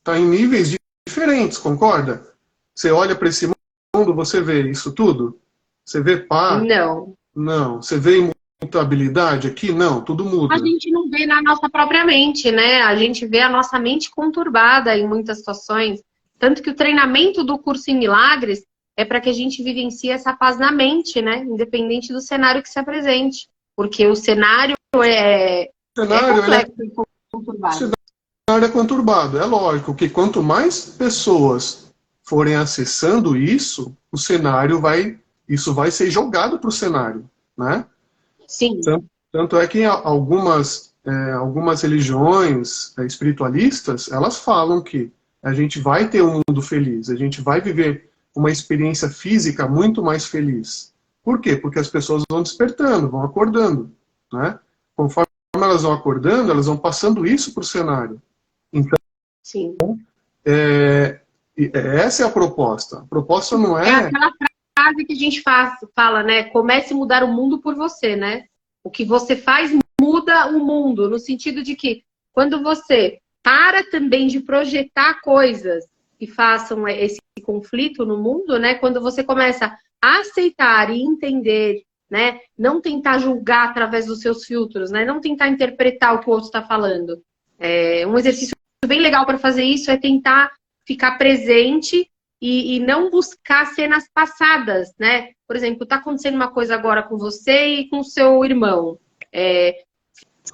Tá em níveis diferentes, concorda? Você olha para esse mundo, você vê isso tudo? Você vê paz? Não. Não. Você vê muita habilidade aqui? Não, tudo muda. A gente não vê na nossa própria mente, né? A gente vê a nossa mente conturbada em muitas situações. Tanto que o treinamento do curso em Milagres é para que a gente vivencie essa paz na mente, né? Independente do cenário que se apresente. Porque o cenário é complexo e conturbado. O cenário é conturbado. É lógico que quanto mais pessoas forem acessando isso, o cenário isso vai ser jogado para o cenário, né? Sim. Tanto é que algumas religiões espiritualistas, elas falam que a gente vai ter um mundo feliz, a gente vai viver uma experiência física muito mais feliz. Por quê? Porque as pessoas vão despertando, vão acordando, né? Conforme elas vão acordando, elas vão passando isso para o cenário. Então, sim. Essa é a proposta. A proposta não é... É aquela frase que a gente fala, né? Comece a mudar o mundo por você, né? O que você faz muda o mundo, no sentido de que quando você para também de projetar coisas que façam esse conflito no mundo, né? Quando você começa a aceitar e entender, né? Não tentar julgar através dos seus filtros, né? Não tentar interpretar o que o outro está falando. Um exercício bem legal para fazer isso é tentar ficar presente e não buscar cenas passadas, né? Por exemplo, está acontecendo uma coisa agora com você e com o seu irmão.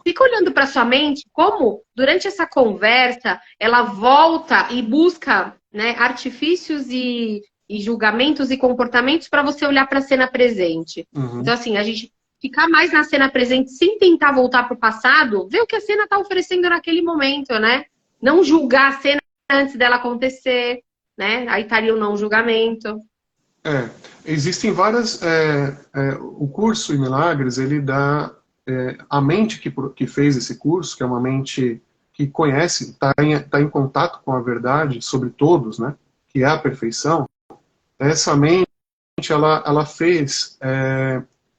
Fica olhando para sua mente como, durante essa conversa, ela volta e busca, né, artifícios e julgamentos e comportamentos para você olhar para a cena presente. Uhum. Então, assim, a gente ficar mais na cena presente sem tentar voltar para o passado, ver o que a cena está oferecendo naquele momento, né? Não julgar a cena antes dela acontecer, né? Aí estaria o não julgamento. Existem várias... o curso em Milagres, ele dá... a mente que fez esse curso, que é uma mente que conhece, está em contato com a verdade sobre todos, né? Que é a perfeição. Essa mente, ela fez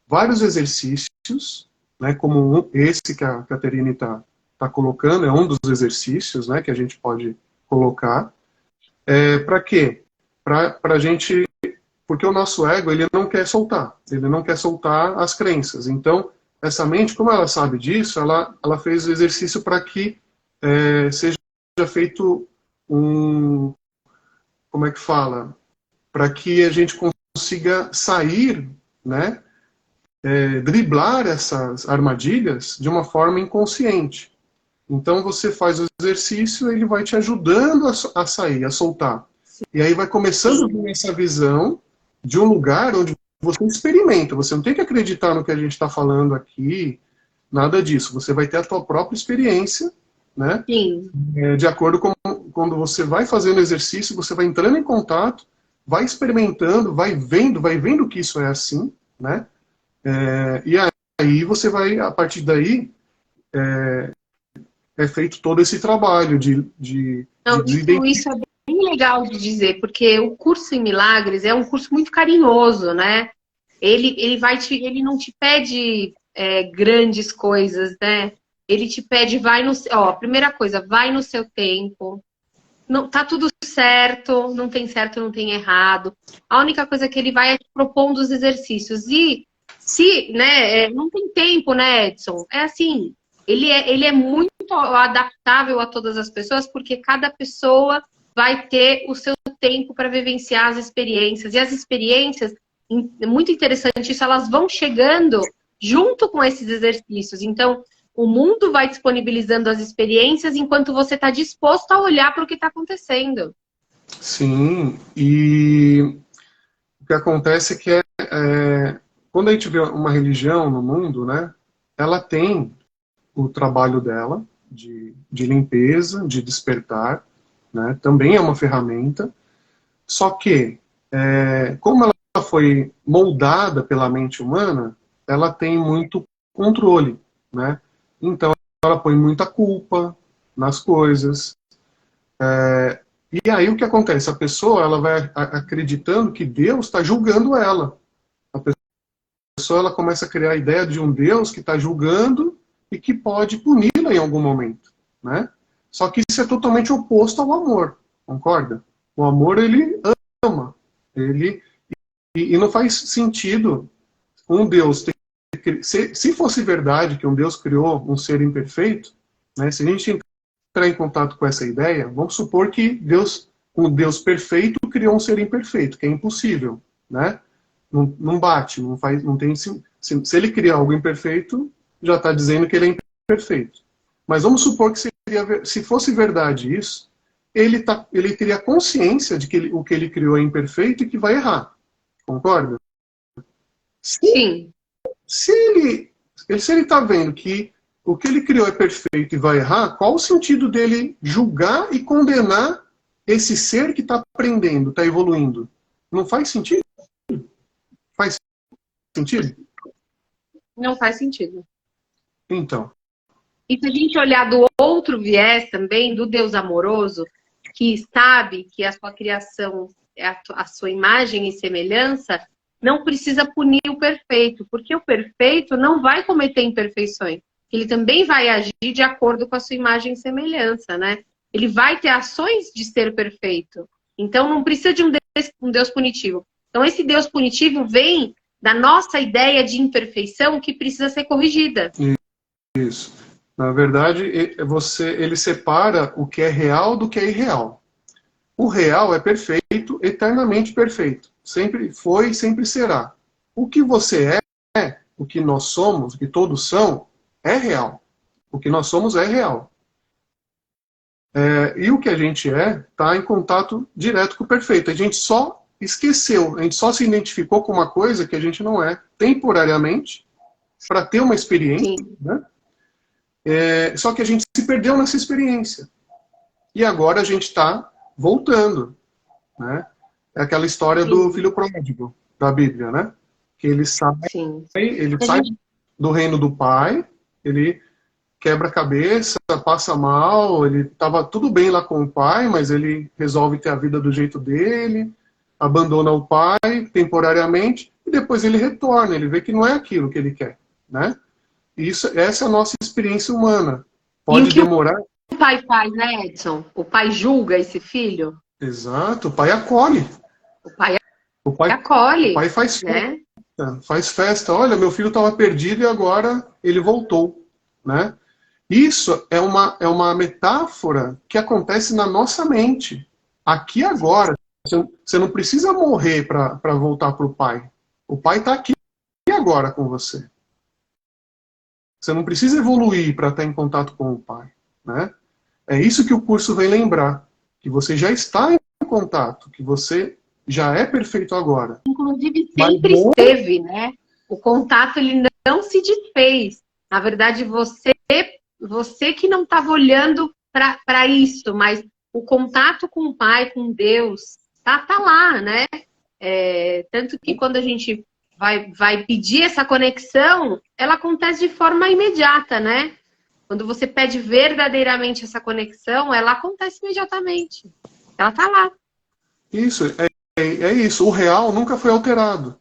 vários exercícios, né? Como esse que a Caterine está colocando, é um dos exercícios, né? Que a gente pode colocar. Para quê? Para a gente... Porque o nosso ego, ele não quer soltar. Ele não quer soltar as crenças. Então, essa mente, como ela sabe disso, ela fez o exercício para que seja feito como é que fala? Para que a gente consiga sair, né? Driblar essas armadilhas de uma forma inconsciente. Então você faz o exercício, ele vai te ajudando a sair, a soltar. E aí vai começando a vir essa visão de um lugar onde você experimenta. Você não tem que acreditar no que a gente está falando aqui, nada disso. Você vai ter a sua própria experiência, né? Sim. De acordo com quando você vai fazendo exercício, você vai entrando em contato, vai experimentando, vai vendo que isso é assim, né? E aí você vai, a partir daí, é feito todo esse trabalho isso é bem legal de dizer, porque o curso em Milagres é um curso muito carinhoso, né? Ele não te pede grandes coisas, né? Ele te pede, primeira coisa, vai no seu tempo. Não, tá tudo certo, não tem errado. A única coisa que ele vai é propondo os exercícios. E se, né, não tem tempo, né, Edson? É assim, ele é muito adaptável a todas as pessoas, porque cada pessoa vai ter o seu tempo para vivenciar as experiências. E as experiências, é muito interessante isso, elas vão chegando junto com esses exercícios. Então, o mundo vai disponibilizando as experiências enquanto você está disposto a olhar para o que está acontecendo. Sim, e o que acontece é que quando a gente vê uma religião no mundo, né, ela tem o trabalho dela de limpeza, de despertar, né, também é uma ferramenta, só que, como ela foi moldada pela mente humana, ela tem muito controle, né? Então, ela põe muita culpa nas coisas. E aí o que acontece? A pessoa ela vai acreditando que Deus está julgando ela. A pessoa ela começa a criar a ideia de um Deus que está julgando e que pode puni-la em algum momento, né? Só que isso é totalmente oposto ao amor, concorda? O amor, ele ama. E não faz sentido um Deus ter se fosse verdade que um Deus criou um ser imperfeito, né, se a gente entrar em contato com essa ideia, vamos supor que um Deus perfeito criou um ser imperfeito, que é impossível, né? Não bate, não faz, não tem. Se ele cria algo imperfeito, já está dizendo que ele é imperfeito. Mas vamos supor que se fosse verdade isso, ele teria consciência de que o que ele criou é imperfeito e que vai errar. Concorda? Sim. Se ele está vendo que o que ele criou é perfeito e vai errar, qual o sentido dele julgar e condenar esse ser que está aprendendo, está evoluindo? Não faz sentido? Faz sentido? Não faz sentido. Então. E se a gente olhar do outro viés também, do Deus amoroso, que sabe que a sua criação é a sua imagem e semelhança, não precisa punir o perfeito, porque o perfeito não vai cometer imperfeições. Ele também vai agir de acordo com a sua imagem e semelhança, né? Ele vai ter ações de ser perfeito. Então não precisa de um Deus punitivo. Então esse Deus punitivo vem da nossa ideia de imperfeição que precisa ser corrigida. Isso. Na verdade, ele separa o que é real do que é irreal. O real é perfeito, eternamente perfeito. Sempre foi e sempre será. O que você é, o que nós somos, o que todos são, é real. O que nós somos é real. E o que a gente está em contato direto com o perfeito. A gente só esqueceu, a gente só se identificou com uma coisa que a gente não é, temporariamente, para ter uma experiência, né? Só que a gente se perdeu nessa experiência. E agora a gente está voltando, né? É aquela história do filho pródigo da Bíblia, né? Que ele sai do reino do pai, ele quebra a cabeça, passa mal, ele estava tudo bem lá com o pai, mas ele resolve ter a vida do jeito dele, abandona o pai temporariamente, e depois ele retorna, ele vê que não é aquilo que ele quer, né? Essa é a nossa experiência humana. Pode demorar. O pai faz, né, Edson? O pai julga esse filho? Exato, o pai acolhe. O pai acolhe. O pai faz festa, né? Faz festa. Olha, meu filho estava perdido e agora ele voltou, né? Isso é uma metáfora que acontece na nossa mente. Aqui agora. Você não precisa morrer para voltar para o pai. O pai está aqui agora com você. Você não precisa evoluir para estar em contato com o pai, né? É isso que o curso vem lembrar. Que você já está em contato, que você já é perfeito agora. Inclusive sempre esteve, né? O contato ele não se desfez. Na verdade, você que não estava olhando para isso, mas o contato com o pai, com Deus, tá lá, né? Tanto que quando a gente vai pedir essa conexão, ela acontece de forma imediata, né? Quando você pede verdadeiramente essa conexão, ela acontece imediatamente. Ela tá lá. Isso, é isso. O real nunca foi alterado.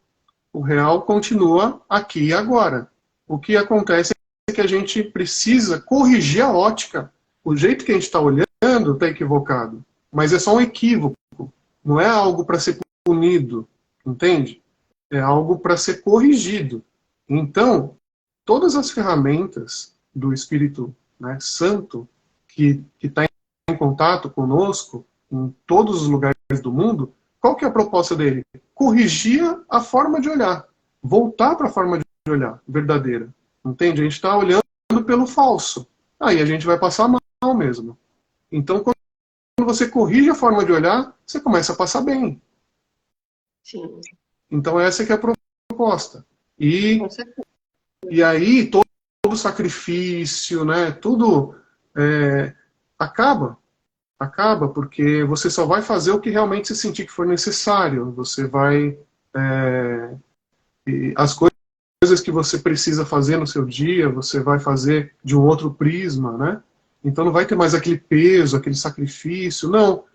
O real continua aqui e agora. O que acontece é que a gente precisa corrigir a ótica. O jeito que a gente está olhando está equivocado. Mas é só um equívoco. Não é algo para ser punido. Entende? É algo para ser corrigido. Então, todas as ferramentas do Espírito, né, Santo, que está em contato conosco, em todos os lugares do mundo, qual que é a proposta dele? Corrigir a forma de olhar. Voltar para a forma de olhar verdadeira. Entende? A gente está olhando pelo falso. Aí a gente vai passar mal mesmo. Então, quando você corrige a forma de olhar, você começa a passar bem. Sim. Então essa que é a proposta. E aí todo sacrifício, né, tudo acaba. Acaba porque você só vai fazer o que realmente você sentir que for necessário. Você vai... as coisas que você precisa fazer no seu dia, você vai fazer de um outro prisma, né? Então não vai ter mais aquele peso, aquele sacrifício. Não.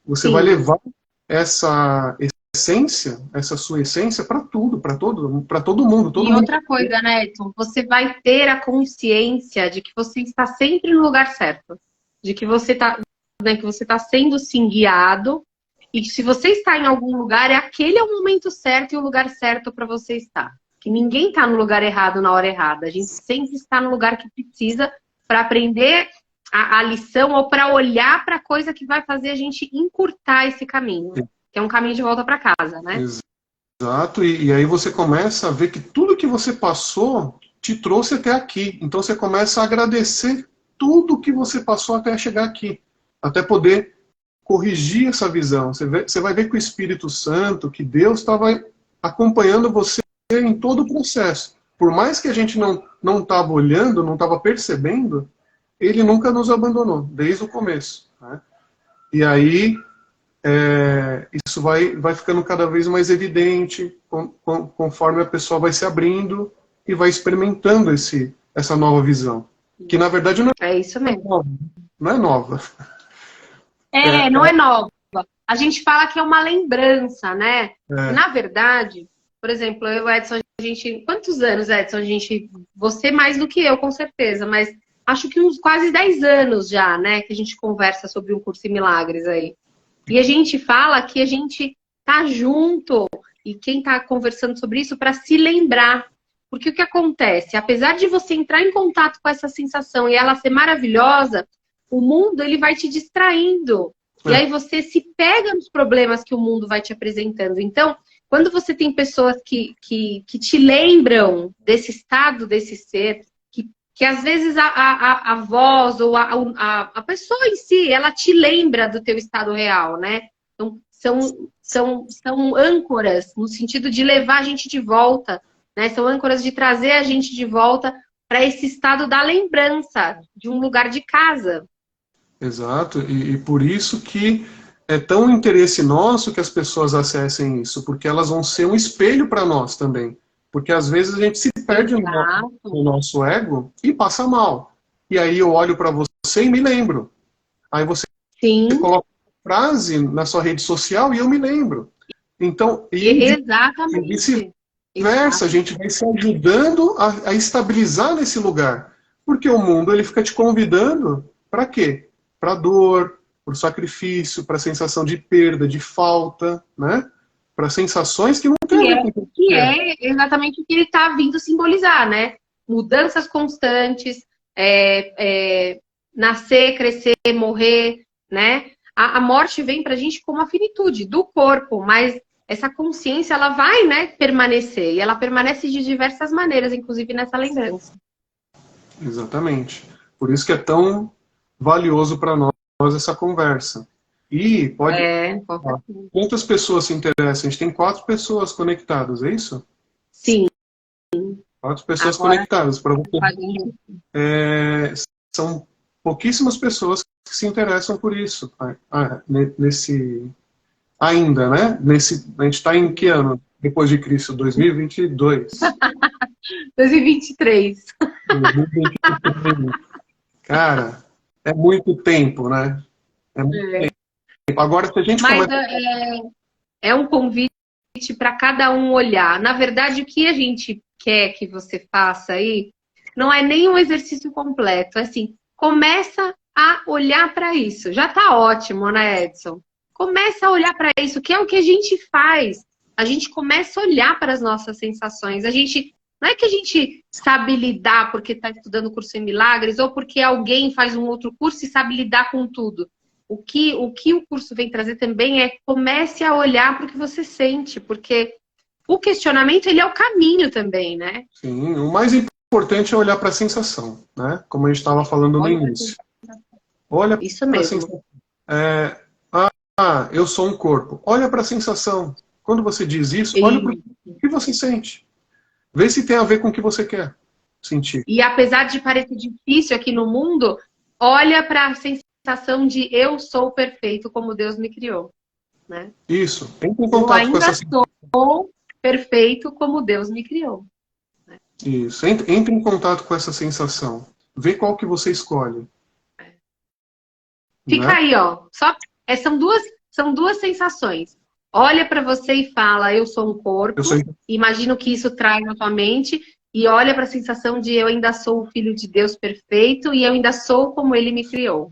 Você vai levar essa essência, essa sua essência para tudo, para todo mundo. E outra coisa, né, Edson? Você vai ter a consciência de que você está sempre no lugar certo. De que você está, né, que você está sendo sim guiado. E se você está em algum lugar, aquele é o momento certo e o lugar certo para você estar. que ninguém está no lugar errado na hora errada. A gente sempre está no lugar que precisa para aprender a lição ou para olhar para a coisa que vai fazer a gente encurtar esse caminho, que é um caminho de volta para casa, né? Exato, e aí você começa a ver que tudo que você passou te trouxe até aqui. Então você começa a agradecer tudo que você passou até chegar aqui, até poder corrigir essa visão. Você vai ver que o Espírito Santo, que Deus estava acompanhando você em todo o processo. Por mais que a gente não estava olhando, não estava percebendo, ele nunca nos abandonou, desde o começo, né? E aí, isso vai ficando cada vez mais evidente conforme a pessoa vai se abrindo e vai experimentando essa nova visão. Que na verdade não é isso mesmo. Não é nova. Não é nova. A gente fala que é uma lembrança, né? Na verdade, por exemplo, eu e o Edson, a gente... Quantos anos, Edson? Você mais do que eu, com certeza, mas acho que uns quase 10 anos já, né? Que a gente conversa sobre um curso em milagres aí. E a gente fala que a gente tá junto, e quem tá conversando sobre isso, para se lembrar. Porque o que acontece? Apesar de você entrar em contato com essa sensação e ela ser maravilhosa, o mundo ele vai te distraindo. E aí você se pega nos problemas que o mundo vai te apresentando. Então, quando você tem pessoas que te lembram desse estado, desse ser, que às vezes a voz ou a pessoa em si, ela te lembra do teu estado real, né? Então, são âncoras no sentido de levar a gente de volta, né? São âncoras de trazer a gente de volta para esse estado da lembrança, de um lugar de casa. Exato, e por isso que é tão interesse nosso que as pessoas acessem isso, porque elas vão ser um espelho para nós também. Porque às vezes a gente se perde no nosso ego e passa mal. E aí eu olho para você e me lembro. Aí você coloca uma frase na sua rede social e eu me lembro. Então, exatamente. vice-versa, a gente vai se ajudando a estabilizar nesse lugar. Porque o mundo ele fica te convidando para quê? Para dor, para o sacrifício, para a sensação de perda, de falta, né? Para sensações que não tem a ver com que é exatamente o que ele está vindo simbolizar, né? Mudanças constantes, nascer, crescer, morrer, né? A morte vem para a gente como a finitude do corpo, mas essa consciência ela vai, né, permanecer, e ela permanece de diversas maneiras, inclusive nessa lembrança. Exatamente. Por isso que é tão valioso para nós essa conversa. E pode... Quantas pessoas se interessam? A gente tem 4 pessoas conectadas, é isso? Sim. 4 pessoas conectadas. Para você. São pouquíssimas pessoas que se interessam por isso. Ainda, né? A gente está em que ano? Depois de Cristo? 2022. 2023. 2023. Cara, é muito tempo, né? É muito tempo. Agora, se a gente é um convite para cada um olhar. Na verdade, o que a gente quer que você faça aí não é nem um exercício completo. É assim, começa a olhar para isso. Já tá ótimo, né, Edson? Começa a olhar para isso, que é o que a gente faz. A gente começa a olhar para as nossas sensações. Não é que a gente sabe lidar porque está estudando o curso em milagres ou porque alguém faz um outro curso e sabe lidar com tudo. O que o curso vem trazer também é comece a olhar para o que você sente, porque o questionamento ele é o caminho também, né? Sim, o mais importante é olhar para a sensação, né? Como a gente estava falando no início. Olha para a sensação. Eu sou um corpo. Olha para a sensação. Quando você diz isso, olha para o que você sente. Vê se tem a ver com o que você quer sentir. E apesar de parecer difícil aqui no mundo, olha para a sensação de eu sou perfeito como Deus me criou. Né? Isso. Entre em contato com essa sensação. Eu sou perfeito como Deus me criou. Né? Isso. Entre em contato com essa sensação. Vê qual que você escolhe. Fica aí, ó. São duas sensações. Olha para você e fala, eu sou um corpo. Imagina o que isso traz na tua mente. E olha para a sensação de eu ainda sou o filho de Deus perfeito e eu ainda sou como ele me criou.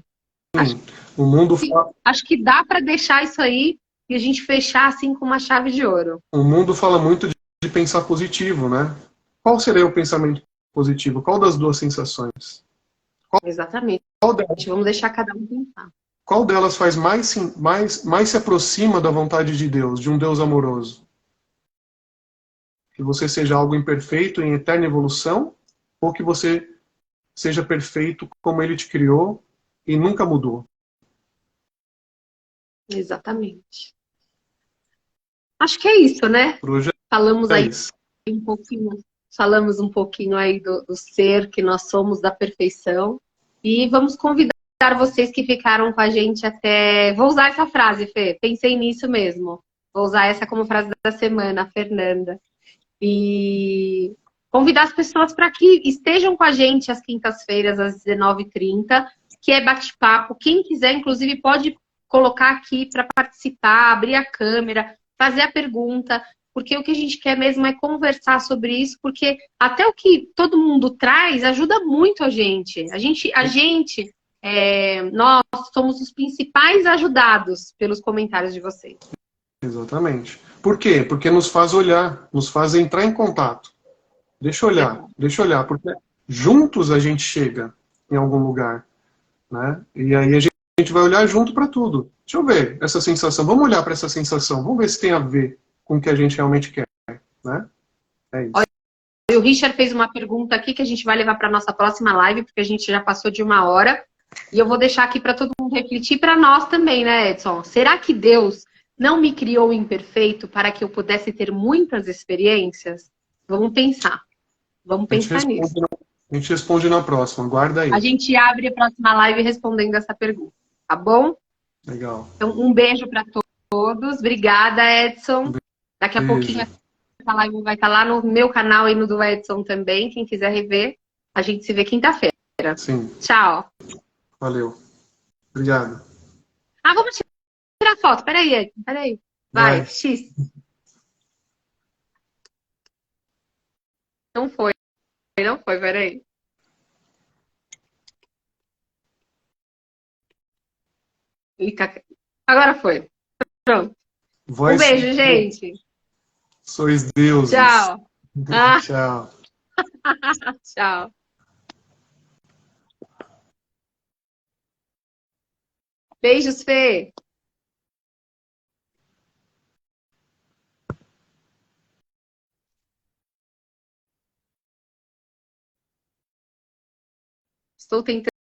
Acho que dá para deixar isso aí e a gente fechar assim com uma chave de ouro. O mundo fala muito de pensar positivo, né? Qual seria o pensamento positivo? Qual das duas sensações? Exatamente. Qual delas, Vamos deixar cada um pensar. qual delas faz mais se aproxima da vontade de Deus, de um Deus amoroso? Que você seja algo imperfeito em eterna evolução, ou que você seja perfeito como Ele te criou e nunca mudou? Exatamente. Acho que é isso, né? Por hoje Falamos é aí isso. um pouquinho, falamos um pouquinho aí do ser que nós somos, da perfeição. E vamos convidar vocês que ficaram com a gente até. Vou usar essa frase, Fê. Pensei nisso mesmo. Vou usar essa como frase da semana, a Fernanda. E convidar as pessoas para que estejam com a gente às quintas-feiras, às 19h30, que é bate-papo. Quem quiser, inclusive, pode colocar aqui para participar, abrir a câmera, fazer a pergunta, porque o que a gente quer mesmo é conversar sobre isso, porque até o que todo mundo traz ajuda muito a gente. Nós somos os principais ajudados pelos comentários de vocês. Exatamente. Por quê? Porque nos faz olhar, nos faz entrar em contato. Deixa eu olhar, porque juntos a gente chega em algum lugar, né? E aí a gente vai olhar junto para tudo. Deixa eu ver essa sensação, vamos olhar para essa sensação, vamos ver se tem a ver com o que a gente realmente quer, né? É isso. O Richard fez uma pergunta aqui que a gente vai levar para nossa próxima live, porque a gente já passou de 1 hora. E eu vou deixar aqui para todo mundo refletir, para nós também, né, Edson? Será que Deus não me criou imperfeito para que eu pudesse ter muitas experiências? Vamos pensar. Vamos pensar nisso. A gente responde na próxima, guarda A aí. gente abre a próxima live respondendo essa pergunta, tá bom? Legal. Então, um beijo para todos. Obrigada, Edson. Daqui a pouquinho Beijo. essa live vai estar lá no meu canal e no do Edson também. Quem quiser rever, a gente se vê quinta-feira. Sim, Tchau. valeu. Obrigado. Ah, vamos tirar foto. Peraí, Edson. Peraí. Vai, Vai. X. Não foi, não foi, peraí. Agora foi. Pronto. Um Voz, beijo, gente. sois deuses. Tchau. Ah, Tchau. tchau. Beijos, Fê. Estou tentando.